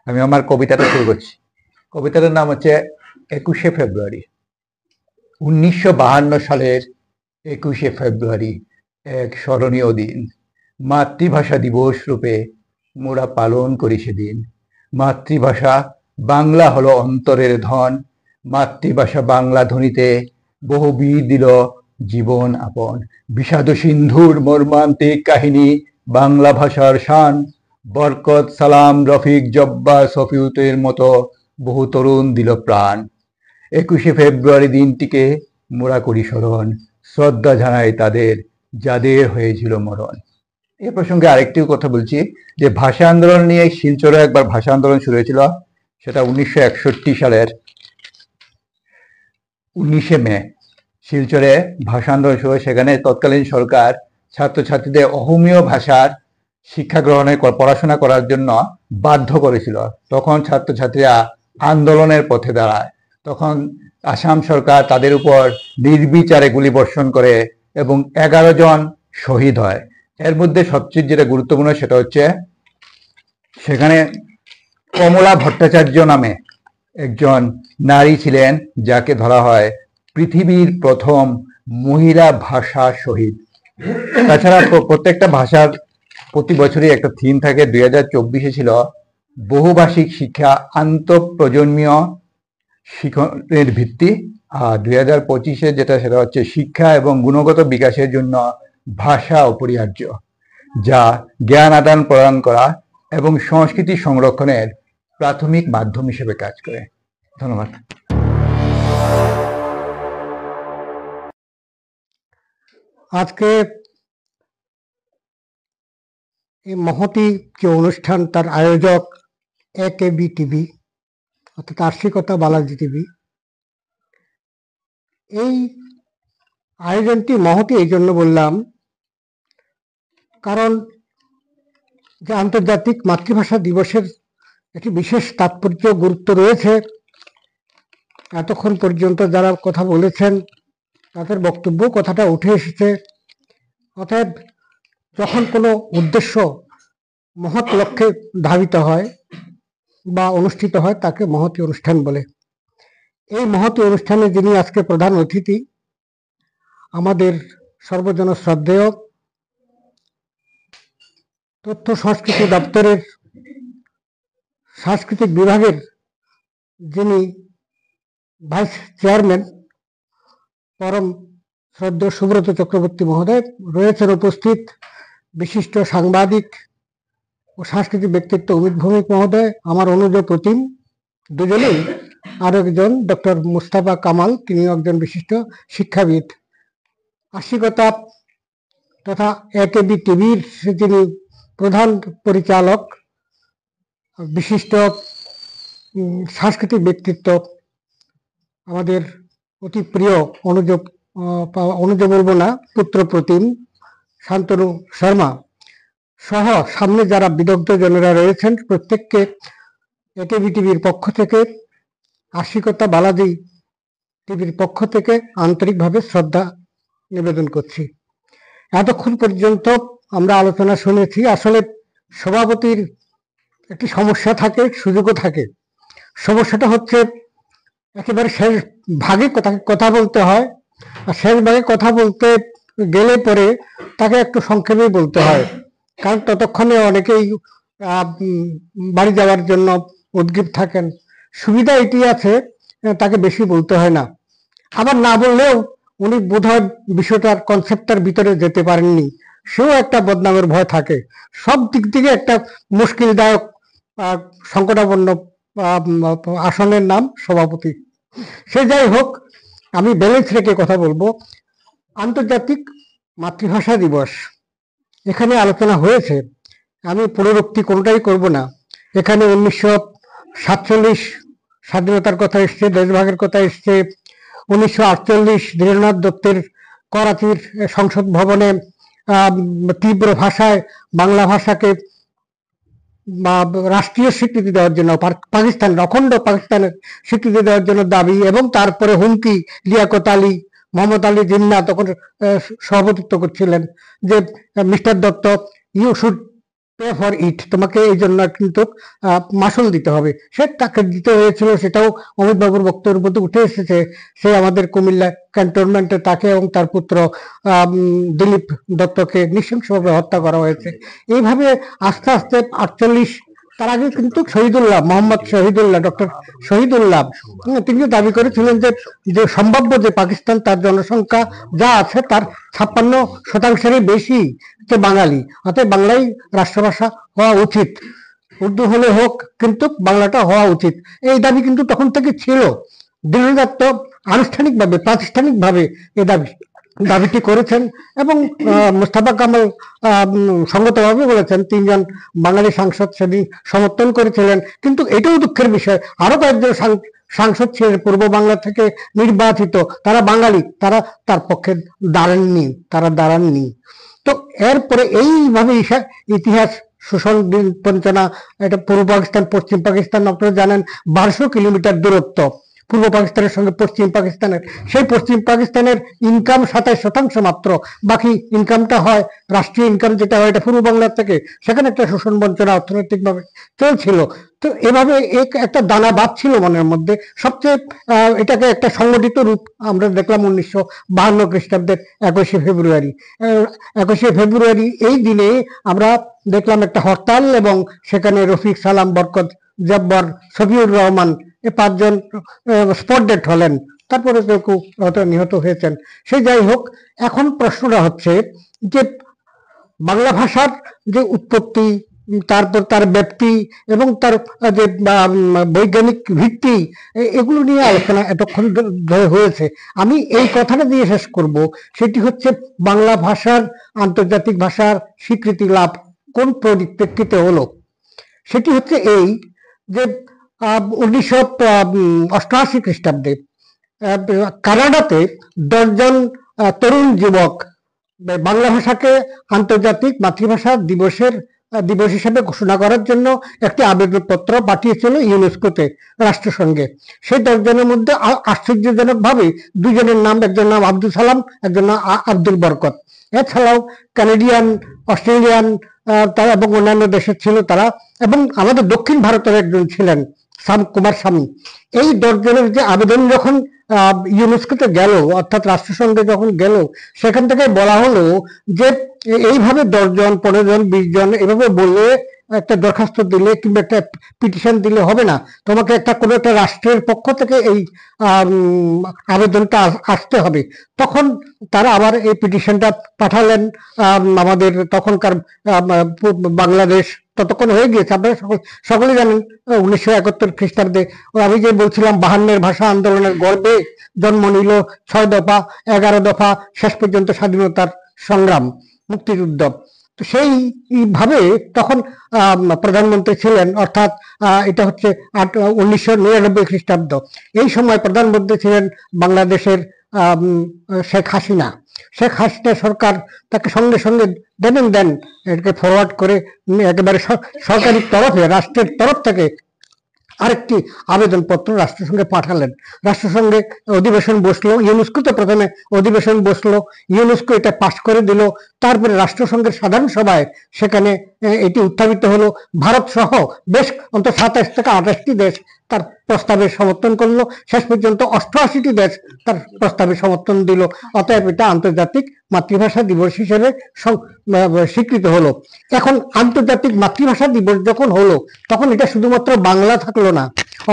আমি আমার কবিতাটা শুরু করছি। কবিতাটার নাম হচ্ছে 21শে ফেব্রুয়ারি। 1952 সালের 21শে ফেব্রুয়ারি এক স্মরণীয় দিন। মাতৃভাষা দিবস রূপে মোরা পালন করি সেদিন। মাতৃভাষা বাংলা হলো অন্তরের ধন। মাতৃভাষা বাংলা ধ্বনিতে বহু বীর দিল জীবন আপন। বিষাদ সিন্ধুর মর্মান্তিক কাহিনী, বাংলা ভাষার শান। বরকত, সালাম, রফিক, জব্বার, শফিউতের মতো বহু তরুণ দিল প্রাণ। 21শে ফেব্রুয়ারি দিনটিকে মোরা করি স্মরণ, শ্রদ্ধা জানাই তাদের যাদের হয়েছিল মরণ। এ প্রসঙ্গে আরেকটি কথা বলছি যে ভাষা আন্দোলন নিয়ে শিলচরে একবার ভাষা আন্দোলন শুরু হয়েছিল। সেটা 1961 সালের 19শে মে শিলচরে ভাষা আন্দোলন শুরু হয়। সেখানে তৎকালীন সরকার ছাত্রছাত্রীদের অহমীয় ভাষার শিক্ষা গ্রহণের পড়াশোনা করার জন্য বাধ্য করেছিল। তখন ছাত্রছাত্রীরা আন্দোলনের পথে দাঁড়ায়। তখন আসাম সরকার তাদের উপর নির্বিচারে গুলি বর্ষণ করে এবং 11 জন শহীদ হয়। এর মধ্যে সবচেয়ে যেটা গুরুত্বপূর্ণ সেটা হচ্ছে সেখানে কমলা ভট্টাচার্য নামে একজন নারী ছিলেন, যাকে ধরা হয় পৃথিবীর প্রথম মহিলা ভাষা শহীদ। তাছাড়া প্রত্যেকটা ভাষার প্রতি বছরই একটা থিম থাকে। 2024-এ ছিল বহুভাষিক শিক্ষা আন্তঃপ্রজন্মীয় শিক্ষণের ভিত্তি, আর 2025-এ যেটা সেটা হচ্ছে শিক্ষা এবং গুণগত বিকাশের জন্য ভাষা অপরিহার্য, যা জ্ঞান আদান প্রদান করা এবং সংস্কৃতি সংরক্ষণের প্রাথমিক মাধ্যম হিসেবে কাজ করে। ধন্যবাদ। আজকে এই মহতি যে অনুষ্ঠান, তার আয়োজক AKB টিভি অর্থাৎ আশিকতা বালাজি টিভি। এই আয়োজনটি মহতি এই জন্য বললাম, কারণ যে আন্তর্জাতিক মাতৃভাষা দিবসের একটি বিশেষ তাৎপর্য গুরুত্ব রয়েছে। এতক্ষণ পর্যন্ত যারা কথা বলেছেন তাদের বক্তব্য কথাটা উঠে এসেছে। অতএব যখন কোনো উদ্দেশ্য মহৎ লক্ষ্যে ধাবিত হয় বা অনুষ্ঠিত হয় তাকে মহতী অনুষ্ঠান বলে। এই মহতী অনুষ্ঠানে যিনি আজকে প্রধান অতিথি, আমাদের সর্বজন শ্রদ্ধেয় তথ্য সংস্কৃতি দপ্তরের সাংস্কৃতিক বিভাগের যিনি ভাইস চেয়ারম্যান, পরম শ্রদ্ধেয় সুব্রত চক্রবর্তী মহোদয় রয়েছেন উপস্থিত। বিশিষ্ট সাংবাদিক ও সাংস্কৃতিক ব্যক্তিত্ব অমিত ভৌমিক মহোদয়, আমার অনুজ প্রতিম দুজনেই, আর একজন ডক্টর মুস্তাফা কামাল, তিনি একজন বিশিষ্ট শিক্ষাবিদ। আশিকতা তথা AKB টিভির যিনি প্রধান পরিচালক, বিশিষ্ট সাংস্কৃতিক ব্যক্তিত্ব আমাদের অতি প্রিয় অনুজ বলবো না, পুত্র প্রতিম, শান্তনু শর্মা সহ সামনে যারা বিদগ্ধ জনেরা রয়েছেন, প্রত্যেককে AKB টিভির পক্ষ থেকে, আশিকতা বালাজি টিভির পক্ষ থেকে আন্তরিকভাবে শ্রদ্ধা নিবেদন করছি। এতক্ষণ পর্যন্ত আমরা আলোচনা শুনেছি। আসলে সভাপতির একটি সমস্যা থাকে, সুযোগও থাকে। সমস্যাটা হচ্ছে একেবারে শেষ ভাগে কথা বলতে হয়, আর শেষ ভাগে কথা বলতে গেলে পরে তাকে একটু সংক্ষেপে বলতে হয়, কারণ ততক্ষণে অনেকেই বাড়ি যাওয়ার জন্য উদ্গ্রীব থাকেন। সুবিধা এটি আছে, তাকে বেশি বলতে হয় না। আবার না বললেও উনি বোধহয় বিষয়টার কনসেপ্টটার ভিতরে যেতে পারেননি, সেও একটা বদনামের ভয় থাকে। সব দিক থেকে একটা মুশকিলদায়ক সংকটাপন্ন আসনের নাম সভাপতি। সে যাই হোক, আমি ব্যালেন্স রেখে কথা বলবো। আন্তর্জাতিক মাতৃভাষা দিবস এখানে আলোচনা হয়েছে, আমি পুনরুক্তি কোনোটাই করব না। এখানে 1947 স্বাধীনতার কথা এসছে, দেশভাগের কথা এসছে, 1948 ধীরেন্দ্রনাথ দত্তের করাচির সংসদ ভবনে তীব্র ভাষায় বাংলা ভাষাকে রাষ্ট্রীয় স্বীকৃতি দেওয়ার জন্য, পাকিস্তানের অখণ্ড পাকিস্তানের স্বীকৃতি দেওয়ার জন্য দাবি, এবং তারপরে হুমকি, লিয়াকত আলী, মোহাম্মদ আলী জিন্নাহ তখন সভাপতিত্ব করছিলেন, যে mister Dutta, you should pay for it, তোমাকে এই জন্য কিন্তু মাসুল দিতে হবে। সে তাকে দিতে হয়েছিল, সেটাও অমিত বাবুর বক্তব্যের মধ্যে উঠে এসেছে। সে আমাদের কুমিল্লা ক্যান্টনমেন্টে তাকে এবং তার পুত্র দিলীপ দত্তকে নৃশংসভাবে হত্যা করা হয়েছে। এইভাবে আস্তে আস্তে 48, তার আগে কিন্তু শহীদুল্লাহ, মোহাম্মদ শহীদুল্লাহ, ডক্টর শহীদুল্লাহ, তিনি দাবি করেছিলেন যে সম্ভাব্য যে পাকিস্তান, তার জনসংখ্যা যা আছে তার 56%-এরই বেশি যে বাঙালি, অর্থাৎ বাংলাই রাষ্ট্রভাষা হওয়া উচিত, উর্দু হলে হোক কিন্তু বাংলাটা হওয়া উচিত। এই দাবি কিন্তু তখন থেকে ছিল। দিলীপ দত্ত আনুষ্ঠানিকভাবে, প্রাতিষ্ঠানিকভাবে এই দাবিটি করেছেন, এবং মুস্তাফা কামাল সঙ্গতভাবে বলেছেন, 3 জন বাঙালি সাংসদ সেদিন সমর্থন করেছিলেন। কিন্তু এটাও দুঃখের বিষয়, আরো কয়েকজন সাংসদ ছিলেন পূর্ব বাংলা থেকে নির্বাচিত, তারা বাঙালি, তারা তার পক্ষে দাঁড়াননি। তো এরপরে এইভাবে ইতিহাস শোষণ বঞ্চনা, এটা পূর্ব পাকিস্তান, পশ্চিম পাকিস্তান, আপনারা জানেন 1200 কিলোমিটার দূরত্ব পূর্ব পাকিস্তানের সঙ্গে পশ্চিম পাকিস্তানের। সেই পশ্চিম পাকিস্তানের ইনকাম 27% মাত্র, বাকি ইনকামটা হয়, রাষ্ট্রীয় ইনকাম যেটা হয় এটা পূর্ব বাংলার থেকে। সেখানে একটা শোষণ বঞ্চনা অর্থনৈতিকভাবে চলছিল। তো এভাবে একটা দানা বাঁধছিল মনের মধ্যে। সবচেয়ে এটাকে একটা সংগঠিত রূপ আমরা দেখলাম 1952 খ্রিস্টাব্দের 21শে ফেব্রুয়ারি। 21শে ফেব্রুয়ারি এই দিনে আমরা দেখলাম একটা হরতাল, এবং সেখানে রফিক, সালাম, বরকত, জব্বর, শফিউর রহমান, এই 5 জন স্পট ডেড হলেন, তারপরে কেউ কেউ নিহত হয়েছেন। সে যাই হোক, এখন প্রশ্নটা হচ্ছে যে বাংলা ভাষার যে উৎপত্তি, তারপর তার ব্যাপ্তি এবং তার যে বৈজ্ঞানিক ভিত্তি, এগুলো নিয়ে আলোচনা এতক্ষণ ধরে হয়েছে। আমি এই কথাটা দিয়ে শেষ করব, সেটি হচ্ছে বাংলা ভাষার আন্তর্জাতিক ভাষার স্বীকৃতি লাভ কোন পরিপ্রেক্ষিতে হলো। সেটি হচ্ছে এই যে 1988 খ্রিস্টাব্দে কানাডাতে 10 জন তরুণ যুবক বাংলা ভাষাকে আন্তর্জাতিক মাতৃভাষা দিবস হিসেবে ঘোষণা করার জন্য একটি আবেদনপত্র পাঠিয়েছিল ইউনেস্কোতে, রাষ্ট্রসংঘে। সেই 10 জনের মধ্যে আশ্চর্যজনক ভাবে 2 জনের নাম, একজন নাম আব্দুল সালাম, একজন নাম আব্দুল বরকত। এছাড়াও কানাডিয়ান, অস্ট্রেলিয়ান তারা এবং অন্যান্য দেশের ছিল তারা, এবং আমাদের দক্ষিণ ভারতের একজন ছিলেন কুমার স্বামী। এই 10 জনের যে আবেদন যখন ইউনেস্কোতে গেল, অর্থাৎ রাষ্ট্রসংঘে যখন গেল, সেখান থেকে বলা হলো যে এইভাবে 10 জন, 15 জন, 20 জন এভাবে বলে একটা দরখাস্ত দিলে কিংবা একটা পিটিশন দিলে হবে না, তোমাকে কোনো একটা রাষ্ট্রের পক্ষ থেকে এই আবেদনটা আসতে হবে। তখন তারা আবার এই পিটিশনটা পাঠালেন আমাদের তখনকার বাংলাদেশ, ততক্ষণ হয়ে গিয়েছে, আপনারা সকলে জানেন 1971 খ্রিস্টাব্দে আমি যে বলছিলাম 52 ভাষা আন্দোলনের গর্বে জন্ম নিল 6 দফা, 11 দফা, শেষ পর্যন্ত স্বাধীনতার সংগ্রাম, মুক্তিযুদ্ধ। তো সেইভাবে তখন প্রধানমন্ত্রী ছিলেন, অর্থাৎ এটা হচ্ছে 1999 খ্রিস্টাব্দ। এই সময় প্রধানমন্ত্রী ছিলেন বাংলাদেশের শেখ হাসিনা। শেখ হাসিনা সরকার তাকে সঙ্গে সঙ্গে দেন এটাকে ফরওয়ার্ড করে একেবারে সরকারি তরফে, রাষ্ট্রের তরফ থেকে আরেকটি আবেদনপত্র রাষ্ট্রসংঘে পাঠালেন। রাষ্ট্রসংঘে অধিবেশন বসলো, ইউনেস্কোতে প্রথমে অধিবেশন বসলো, ইউনেস্কো এটা পাশ করে দিল। তারপরে রাষ্ট্রসংঘের সাধারণ সভায় সেখানে এটি উত্থাপিত হলো। ভারত সহ বেশ অন্তত 27 থেকে 28টি দেশ তার প্রস্তাবে সমর্থন করলো। শেষ পর্যন্ত 88টি দেশ তার প্রস্তাবে সমর্থন দিল। অতএব এটা আন্তর্জাতিক মাতৃভাষা দিবস হিসেবে স্বীকৃত হলো। এখন আন্তর্জাতিক মাতৃভাষা দিবস যখন হলো, তখন এটা শুধুমাত্র বাংলা থাকলো না,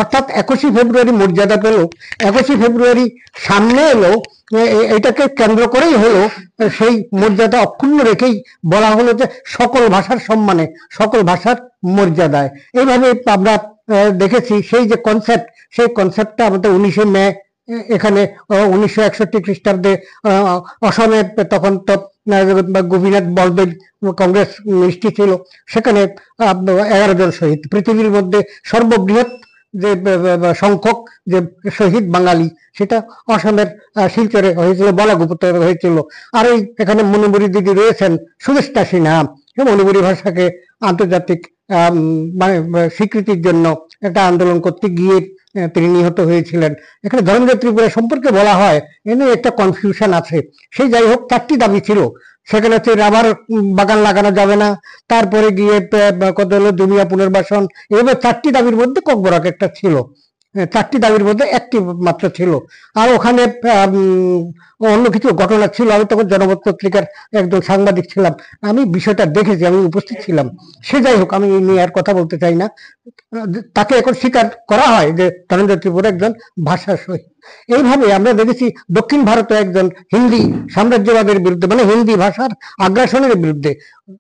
অর্থাৎ 21শে ফেব্রুয়ারি মর্যাদা পেল। 21শে ফেব্রুয়ারি সামনে এলো, এটাকে কেন্দ্র করেই হলো, সেই মর্যাদা অক্ষুণ্ণ রেখেই বলা হলো যে সকল ভাষার সম্মানে, সকল ভাষার মর্যাদায়। এইভাবে আমরা দেখেছি সেই যে কনসেপ্ট, সেই কনসেপ্টটা আমাদের 19শে মে এখানে 1961 খ্রিস্টাব্দে অসমে, তখন তো গোপীনাথ বরদলৈ কংগ্রেস মিনিস্ট্রি ছিল, সেখানে 11 জন শহীদ, পৃথিবীর মধ্যে সর্ববৃহৎ যে সংখ্যক যে শহীদ বাঙালি, সেটা অসমের শিলচরে হয়েছিল, বলাগুপুতে হয়েছিল। আর এই এখানে মণিপুরী দিদি রয়েছেন সুদেষ্টা সিনহা, মণিপুরী ভাষাকে আন্তর্জাতিক মানে স্বীকৃতির জন্য একটা আন্দোলন করতে গিয়ে তিনি নিহত হয়েছিলেন। এখানে ধর্মীয় ত্রিপুরা সম্পর্কে বলা হয়, এনে একটা কনফিউশন আছে। সেই যাই হোক, 4টি দাবি ছিল। সেখানে হচ্ছে রাবার বাগান লাগানো যাবে না, তারপরে গিয়ে কত হলো জমিয়া পুনর্বাসন, এভাবে 4টি দাবির মধ্যে ককবরক একটা ছিল। 4টি দাবির মধ্যে একটি মাত্র ছিল। আর ওখানে অন্য কিছু ঘটনা ছিল। আমি তখন জনমত পত্রিকার একজন সাংবাদিক ছিলাম, আমি বিষয়টা দেখেছি, আমি উপস্থিত ছিলাম। সে যাই হোক, আমি নিয়ে আর কথা বলতে চাই না। তাকে এখন স্বীকার করা হয় যে ধনঞ্জয় ত্রিপুরা একজন ভাষা শহীদ। এইভাবে আমরা দেখেছি দক্ষিণ ভারতে একজন হিন্দি সাম্রাজ্যবাদের বিরুদ্ধে, মানে হিন্দি ভাষার আগ্রাসনের বিরুদ্ধে।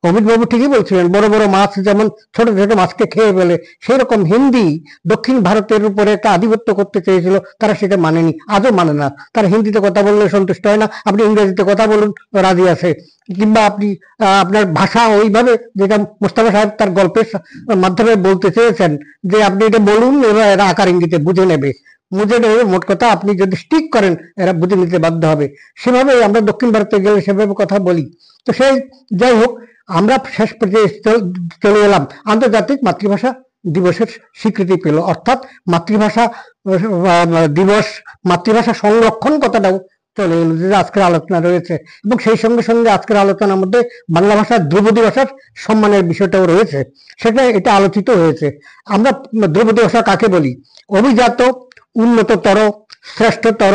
অমিত বাবু ঠিকই বলছিলেন, বড় বড় মাছ যেমন ছোট ছোট মাছকে খেয়ে ফেলে, সেই রকম হিন্দি দক্ষিণ ভারতের উপরে একটা আধিপত্য করতে চেয়েছিল। তারা সেটা মানেনি, আজও মানে না। তারা হিন্দিতে কথা বললে সন্তুষ্ট হয় না, আপনি ইংরেজিতে কথা বলুন রাজি আছে। কিংবা আপনি আপনার ভাষা ওইভাবে, যেটা মোস্তফা সাহেব তার গল্পের মাধ্যমে বলতে চেয়েছেন, যে আপনি এটা বলুন, এবার এরা আকার ইঙ্গিতে বুঝে নেবে। মোট কথা আপনি যদি স্টিক করেন, এরা বুঝে নিতে বাধ্য হবে। সেভাবে আমরা দক্ষিণ ভারতে গেলে সেভাবে কথা বলি। তো সেই যাই হোক, আমরা শেষ পর্যায়ে চলে এলাম আন্তর্জাতিক মাতৃভাষা দিবসের স্বীকৃতি পেল, অর্থাৎ মাতৃভাষা দিবস, মাতৃভাষা সংরক্ষণ কথাটাও চলে এলো, যে আজকের আলোচনা রয়েছে। এবং সেই সঙ্গে সঙ্গে আজকের আলোচনার মধ্যে বাংলা ভাষার ধ্রুপদী ভাষার সম্মানের বিষয়টাও রয়েছে, সেটা এটা আলোচিত হয়েছে। আমরা ধ্রুপদী ভাষা কাকে বলি? অভিজাত, উন্নততর, শ্রেষ্ঠতর,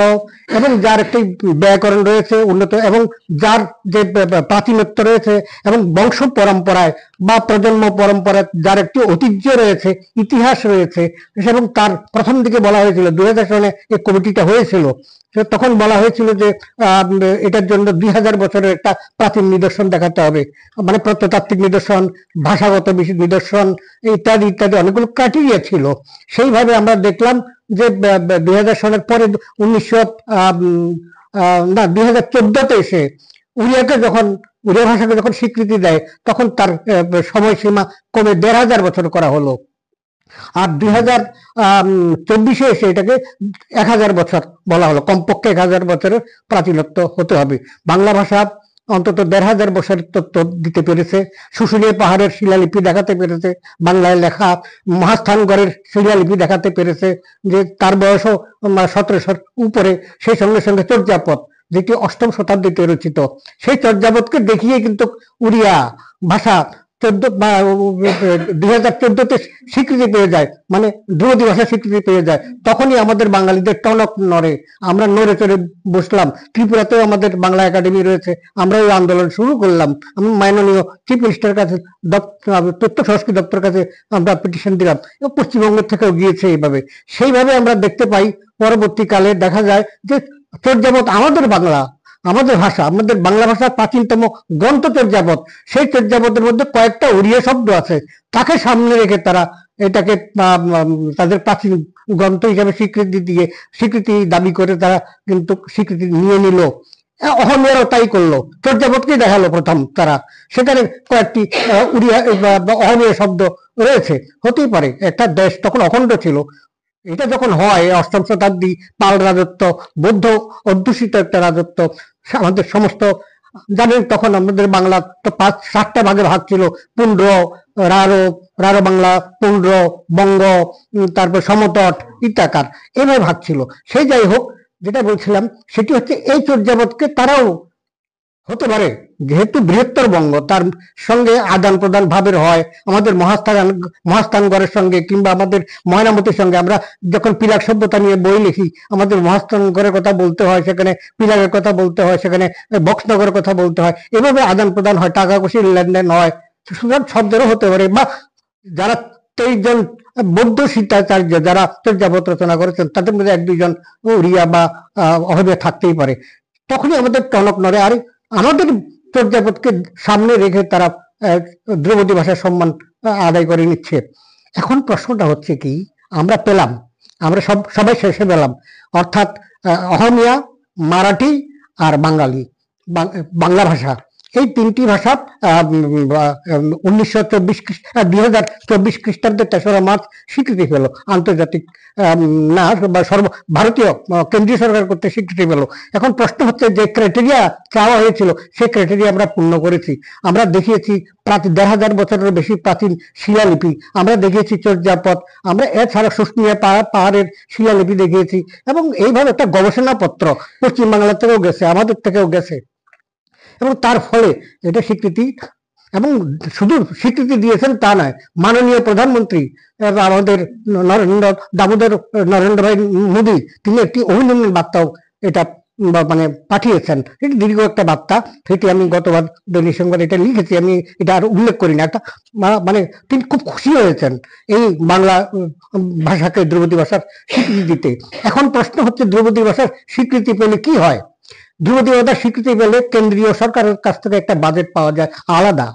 এবং যার একটি ব্যাকরণ রয়েছে উন্নত, এবং যার যে প্রাচীনত্ব রয়েছে, এবং বংশ পরম্পরায় বা প্রজন্ম পরম্পরায় যার একটি ঐতিহ্য রয়েছে, ইতিহাস রয়েছে। এবং তার প্রথম দিকে বলা হয়েছিল, 2000 সনে এই কমিটিটা হয়েছিল, তখন বলা হয়েছিল যে এটার জন্য 2000 বছরের একটা প্রাচীন নিদর্শন দেখাতে হবে, মানে প্রত্নতাত্ত্বিক নিদর্শন, ভাষাগত নিদর্শন, ইত্যাদি ইত্যাদি অনেকগুলো ক্রাইটেরিয়া ছিল। সেইভাবে আমরা দেখলাম যে 2000 সনের পরে 2014তে এসে উড়িয়া ভাষাকে যখন স্বীকৃতি দেয়, তখন তার সময়সীমা কমে 1500 বছর করা হলো। আর 2024-এ এসে এটাকে 1000 বছর বলা হলো, কমপক্ষে 1000 বছরের প্রাচীনত্ব হতে হবে। বাংলা ভাষা অন্তত 1500 বছরের তথ্য দিতে পেরেছে। শুশুনিয়া পাহাড়ের শিলালিপি দেখাতে পেরেছে, বাংলায় লেখা মহাস্থানগড়ের শিলালিপি দেখাতে পেরেছে যে তার বয়সও 1700-র উপরে। সেই সঙ্গে সঙ্গে চর্যাপদ, যেটি 8ম শতাব্দীতে রচিত, সেই চর্যাপদকে দেখিয়ে কিন্তু উড়িয়া ভাষা 2014-তে স্বীকৃতি পেয়ে যায়, মানে ধ্রুপদী ভাষা স্বীকৃতি পেয়ে যায়। তখনই আমাদের বাঙালিদের টনক নড়ে, আমরা নড়ে চড়ে বসলাম। ত্রিপুরাতেও আমাদের বাংলা একাডেমি রয়েছে, আমরা ওই আন্দোলন শুরু করলাম। আমি মাননীয় চিফ মিনিস্টারের কাছে, তথ্য সংস্কৃতি দপ্তরের কাছে আমরা পিটিশন দিলাম, পশ্চিমবঙ্গের থেকেও গিয়েছে এইভাবে। সেইভাবে আমরা দেখতে পাই, পরবর্তীকালে দেখা যায় যে চর্যাপদ আমাদের বাংলা, আমাদের ভাষা, আমাদের বাংলা ভাষার প্রাচীনতম গ্রন্থ চর্যাপদ, সেই চর্যাপদের মধ্যে কয়েকটা উড়িয়া শব্দ আছে, তাকে সামনে রেখে তারা এটাকে তাদের প্রাচীন গ্রন্থ হিসাবে স্বীকৃতি দাবি করে তারা কিন্তু স্বীকৃতি নিয়ে নিল। অহমিয়ারও তাই করলো, চর্যাপদকে দেখালো প্রথম তারা, সেখানে কয়েকটি উড়িয়া অহমিয়া শব্দ রয়েছে। হতেই পারে, একটা দেশ তখন অখণ্ড ছিল। এটা যখন হয় 8ম শতাব্দী, পাল রাজত্ব, বৌদ্ধ অধ্যুষিত একটা রাজত্ব, আমাদের সমস্ত জানেন তখন আমাদের বাংলা তো 5-7টা ভাগে ভাগ ছিল, পুন্ড্র, রারো বাংলা, পুন্ড্র, বঙ্গ, তারপর সমতট ইত্যাকার, এভাবে ভাগ ছিল। সেই যাই হোক, যেটা বলছিলাম সেটি হচ্ছে এই চর্যাপদকে তারাও হতে পারে, যেহেতু বৃহত্তর বঙ্গ, তার সঙ্গে আদান প্রদান ভাবের হয়। আমাদের মহাস্থানগড়ের সঙ্গে কিংবা আমাদের ময়নামতির সঙ্গে, আমরা যখন পিলাক সভ্যতা নিয়ে বই লিখি, আমাদের মহাস্থানগড়ের কথা বলতে হয়, সেখানে পিলাকের কথা বলতে হয়, সেখানে বক্সনগরের কথা বলতে হয়। এভাবে আদান প্রদান হয়, টাকা কুশির লেনদেন হয়। সুতরাং শব্দেরও হতে পারে, বা যারা 23 জন বৌদ্ধ শিক্ষাচার্য যারা চর্যাপদ রচনা করেছেন, তাদের মধ্যে 1-2 জন উড়িয়া বা অহমিয়া থাকতেই পারে। তখনই আমাদের টনক নড়ে। আর আমাদের চর্যাপদকে সামনে রেখে তারা ধ্রুপদী ভাষার সম্মান আদায় করে নিচ্ছে। এখন প্রশ্নটা হচ্ছে কি, আমরা পেলাম, আমরা সবাই শেষে পেলাম, অর্থাৎ অহমিয়া, মারাঠি আর বাঙালি, বাংলা ভাষা, এই তিনটি ভাষা 2024 খ্রিস্টাব্দে 3রা মার্চ স্বীকৃতি পেল, আন্তর্জাতিক না বা ভারতীয় কেন্দ্রীয় সরকার কর্তৃক স্বীকৃতি পেল। এখন প্রশ্ন হচ্ছে যে ক্রাইটেরিয়া চাওয়া হয়েছিল সেই ক্রাইটেরিয়া আমরা পূর্ণ করেছি। আমরা দেখিয়েছি 1000 বছরের বেশি প্রাচীন শিলালিপি, আমরা দেখিয়েছি চর্যাপদ, আমরা এছাড়া শুষ্নিয়া পাহাড়ের শিলালিপি দেখিয়েছি, এবং এইভাবে একটা গবেষণাপত্র পশ্চিমবাংলা থেকেও গেছে, আমাদের থেকেও গেছে, এবং তার ফলে এটা স্বীকৃতি। এবং শুধু স্বীকৃতি দিয়েছেন তা নয়, মাননীয় প্রধানমন্ত্রী আমাদের দামোদর নরেন্দ্র ভাই মোদী তিনি একটি অভিনন্দন বার্তাও এটা মানে পাঠিয়েছেন। এটি দীর্ঘ একটা বার্তা, সেটি আমি গতবার দৈনিক সংবাদ এটা লিখেছি, আমি এটা আর উল্লেখ করি না। একটা মানে তিনি খুব খুশি হয়েছেন এই বাংলা ভাষাকে, ধ্রুপদী ভাষার স্বীকৃতি দিতে। এখন প্রশ্ন হচ্ছে ধ্রুপদী ভাষার স্বীকৃতি পেলে কি হয়? ধ্রুপদী ভাষার স্বীকৃতি পেলে কেন্দ্রীয় সরকারের কাছ থেকে একটা বাজেট পাওয়া যায় আলাদা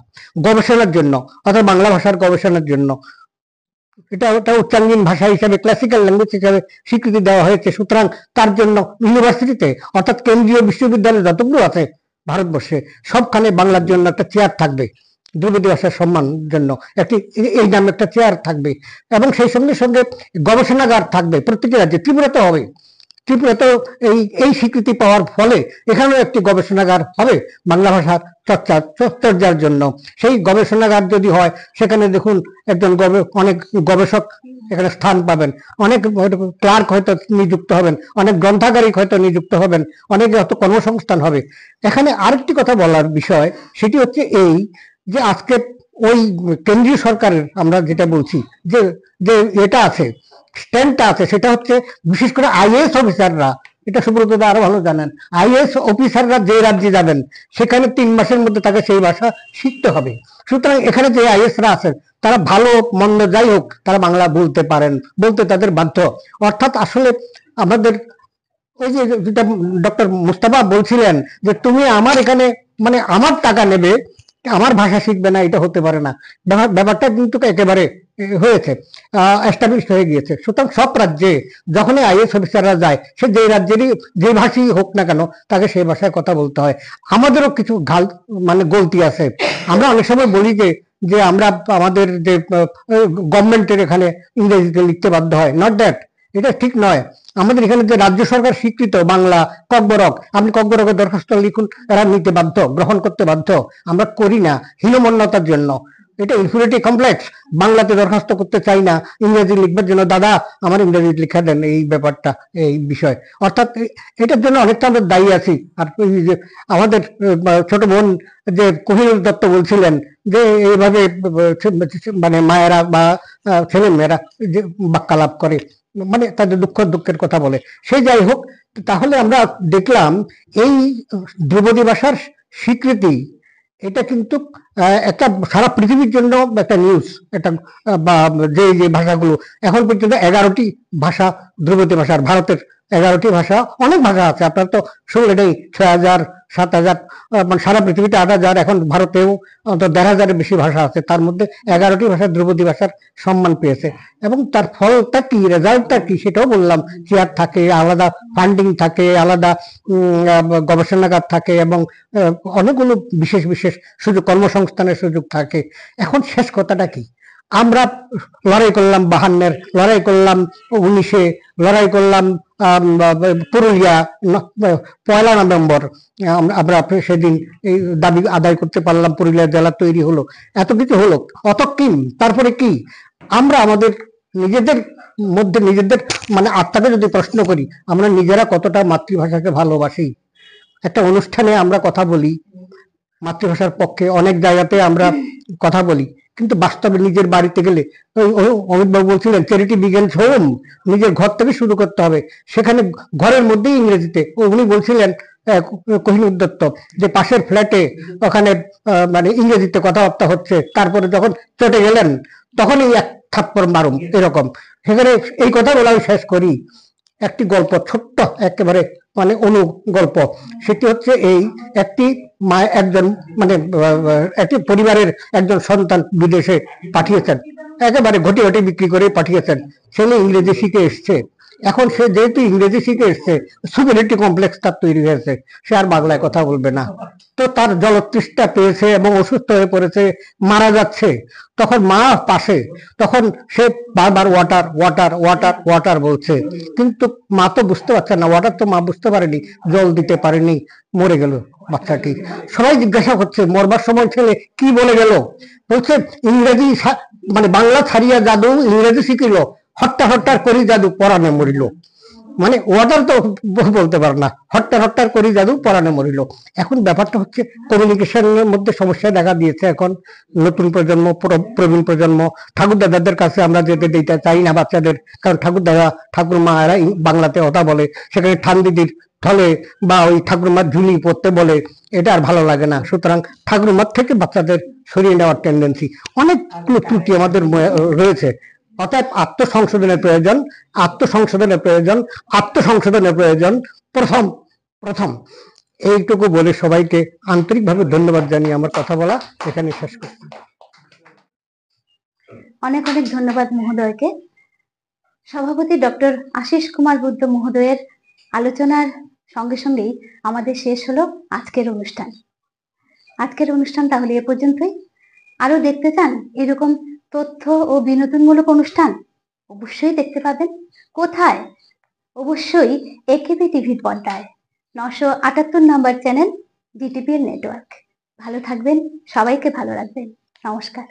গবেষণার জন্য, অর্থাৎ বাংলা ভাষার গবেষণার জন্য। এটা উচ্চাঙ্গীন ভাষা হিসাবে, ক্লাসিক্যাল ল্যাঙ্গুয়েজ হিসাবে স্বীকৃতি দেওয়া হয়েছে। সুতরাং তার জন্য ইউনিভার্সিটিতে, অর্থাৎ কেন্দ্রীয় বিশ্ববিদ্যালয় যতগুলো আছে ভারতবর্ষে, সবখানে বাংলার জন্য একটা চেয়ার থাকবে, ধ্রুপদী ভাষার সম্মান জন্য একটি এই নামে একটা চেয়ার থাকবে, এবং সেই সঙ্গে সঙ্গে গবেষণাগার থাকবে প্রত্যেকটি রাজ্যে। ত্রিপুরাতে হবে, ত্রিপুরাতেও এই স্বীকৃতি পাওয়ার ফলে এখানেও একটি গবেষণাগার হবে বাংলা ভাষার চর্চার জন্য। সেই গবেষণাগার যদি হয়, সেখানে দেখুন একজন অনেক গবেষক এখানে স্থান পাবেন, অনেক ক্লার্ক হয়তো নিযুক্ত হবেন, অনেক গ্রন্থাগারিক হয়তো নিযুক্ত হবেন, অনেকে হয়তো কর্মসংস্থান হবে। এখানে আরেকটি কথা বলার বিষয়, সেটি হচ্ছে এই যে আজকে ওই কেন্দ্রীয় সরকারের আমরা যেটা বলছি যে এটা আছে, স্ট্যান্ডটা আছে, সেটা হচ্ছে বিশেষ করে আইএএস অফিসাররা, এটা সুব্রত দা আরো ভালো জানেন, আইএএস অফিসাররা যে রাজ্যে যাবেন সেখানে 3 মাসের মধ্যে তাকে সেই ভাষা শিখতে হবে। সুতরাং এখানে যে আইএএসরা আছেন তারা ভালো মন্দ যাই হোক তারা বাংলা বলতে পারেন, বলতে তাদের বাধ্য। অর্থাৎ আসলে আমাদের ওই যে যেটা ডক্টর মুস্তাফা বলছিলেন যে তুমি আমার এখানে মানে আমার টাকা নেবে, আমার ভাষা শিখবে না, এটা হতে পারে না। ব্যাপারটা কিন্তু একেবারে হয়েছে, এস্টাবলিশ হয়ে গিয়েছে। সুতরাং সব রাজ্যে যখনই আইএস অফিসাররা যায়, সে যে রাজ্যেরই যে ভাষাই হোক না কেন, তাকে সেই ভাষায় কথা বলতে হয়। আমাদেরও কিছু মানে গলতি আছে। আমরা অনেক সময় বলি যে আমরা আমাদের যে গভর্নমেন্টের এখানে ইংরেজিতে লিখতে বাধ্য হয়, নট দ্যাট, এটা ঠিক নয়। আমাদের এখানে যে রাজ্য সরকার স্বীকৃত বাংলা ককবরক, আপনি ককবরকের দরখাস্ত লিখুন, এরা নিতে বাধ্য, গ্রহণ করতে বাধ্য। আমরা করি না হীনমন্যতার জন্য, এটা ইনফিরিটি কমপ্লেক্স। বাংলাতে দরখাস্ত করতে চাই না, ইংরেজি লিখবার জন্য দাদা আমার ইংরেজি লিখা দেন, এই ব্যাপারটা এই বিষয়। অর্থাৎ এটার জন্য অনেকটা আমরা দায়ী আছি। আর যে আমাদের ছোট বোন যে কোহিনুর দত্ত বলছিলেন যে এইভাবে মানে মায়েরা বা ছেলে মেয়েরা যে বাক্যালাপ করে, মানে তাদের দুঃখের কথা বলে, সে যাই হোক। তাহলে আমরা দেখলাম এই ধ্রুপদী ভাষার স্বীকৃতি, এটা কিন্তু একটা সারা পৃথিবীর জন্য একটা নিউজ। এটা বা যে ভাষাগুলো এখন পর্যন্ত 11টি ভাষা ধ্রুপদী ভাষার, ভারতের 11টি ভাষা, অনেক ভাষা আছে আপনার তো শুনলেন, 6000 7000, মানে সারা পৃথিবীতে 8000, এখন ভারতেও অন্তত 1500-এর বেশি ভাষা আছে। তার মধ্যে 11টি ভাষা ধ্রুপদী ভাষার সম্মান পেয়েছে। এবং তার ফলটা কি, রেজাল্টটা কি, সেটাও বললাম। চেয়ার থাকে, আলাদা ফান্ডিং থাকে, আলাদা গবেষণাগার থাকে, এবং অনেকগুলো বিশেষ সুযোগ, কর্মসংস্থানের সুযোগ থাকে। এখন শেষ কথাটা কি, আমরা লড়াই করলাম 52-এর, লড়াই করলাম 19-এ, লড়াই করলাম পুরুলিয়া 1 নভেম্বর, আমরা সেদিন এই দাবি আদায় করতে পারলাম, পুরুলিয়া জেলা তৈরি হলো, এত কিছু হলো। অতকিম তারপরে কি, আমরা আমাদের নিজেদের মধ্যে নিজেদের মানে আত্মাকে যদি প্রশ্ন করি, আমরা নিজেরা কতটা মাতৃভাষাকে ভালোবাসি। একটা অনুষ্ঠানে আমরা কথা বলি মাতৃভাষার পক্ষে, অনেক জায়গাতে আমরা কথা বলি, কিন্তু বাস্তবে নিজের বাড়িতে গেলে, অমিত বাবু বলছিলেন চ্যারিটি বিগিনস হোম, নিজের ঘর থেকে শুরু করতে হবে। সেখানে ঘরের মধ্যেই ইংরেজিতে, উনি বলছিলেন কোহিনুর দত্ত যে পাশের ফ্ল্যাটে ওখানে মানে ইংরেজিতে কথাবার্তা হচ্ছে, তারপরে যখন চটে গেলেন তখনই এক থাপ্পড় মারুম, এরকম। সেখানে এই কথা বলে আমি শেষ করি একটি গল্প, ছোট্ট একেবারে মানে গল্প। সেটি হচ্ছে এই একটি মা, একজন মানে একটি পরিবারের একজন সন্তান বিদেশে পাঠিয়েছেন, একেবারে ঘটি বিক্রি করে পাঠিয়েছেন। ছেলে ইংরেজি শিখে এসছে, এখন সে যেহেতু ইংরেজি শিখে এসছে, সুপিরিয়রিটি কমপ্লেক্স তার তৈরি হয়েছে, সে আর বাংলায় কথা বলবে না। তো তার জলতৃষ্ণা পেয়েছে এবং অসুস্থ হয়ে পড়েছে, মারা যাচ্ছে, তখন মা পাশে, তখন সে বারবার ওয়াটার ওয়াটার ওয়াটার ওয়াটার বলছে, কিন্তু মা তো বুঝতে পারছে না, ওয়াটার তো মা বুঝতে পারেনি, জল দিতে পারেনি, মরে গেল বাচ্চাটি। সবাই জিজ্ঞাসা করছে মরবার সময় ছেলে কি বলে গেল, বলছে ইংরেজি মানে বাংলা ছাড়িয়া জাদু ইংরেজি শিখিল, হট্টা হট্টার করি জাদু পরাণে মরিল। মানে ওয়াটার তো বলতে পারে না, হট্টার হট্টার করি জাদু পরাণে মরিল। এখন ব্যাপারটা হচ্ছে কমিউনিকেশনের মধ্যে সমস্যা দেখা দিয়েছে। এখন নতুন প্রজন্ম, প্রবীণ প্রজন্ম, ঠাকুর দাদাদের কাছে আমরা যেতে দিতে চাই না বাচ্চাদের, কারণ ঠাকুর দাদা ঠাকুরমা এরা বাংলাতে কথা বলে, সেখানে ঠান্দিদির ঠলে বা ওই ঠাকুরমার ঝুলি পড়তে বলে, এটা আর ভালো লাগে না। সুতরাং ঠাকুরমার থেকে বাচ্চাদের সরিয়ে নেওয়ার টেন্ডেন্সি, অনেকগুলো ত্রুটি আমাদের রয়েছে। অর্থাৎ আত্মসংশোধনের প্রয়োজন, আত্মসংশোধনের প্রয়োজন, আত্মসংশোধনের প্রয়োজন। প্রথম প্রথম এইটুকু বলে সবাইকে আন্তরিকভাবে ধন্যবাদ জানিয়ে আমার কথা বলা এখানে শেষ করছি। অনেক অনেক ধন্যবাদ মহোদয়কে। সভাপতি ডক্টর আশিস কুমার বুদ্ধ মহোদয়ের আলোচনার সঙ্গে সঙ্গেই আমাদের শেষ হলো আজকের অনুষ্ঠান। আজকের অনুষ্ঠান তাহলে এ পর্যন্তই। আরো দেখতে চান এরকম তথ্য ও বিনোদনমূলক অনুষ্ঠান? অবশ্যই দেখতে পাবেন। কোথায়? অবশ্যই একেবি টিভির পর্দায় 978 নম্বর চ্যানেল DTPL নেটওয়ার্ক। ভালো থাকবেন, সবাইকে ভালো রাখবেন। নমস্কার।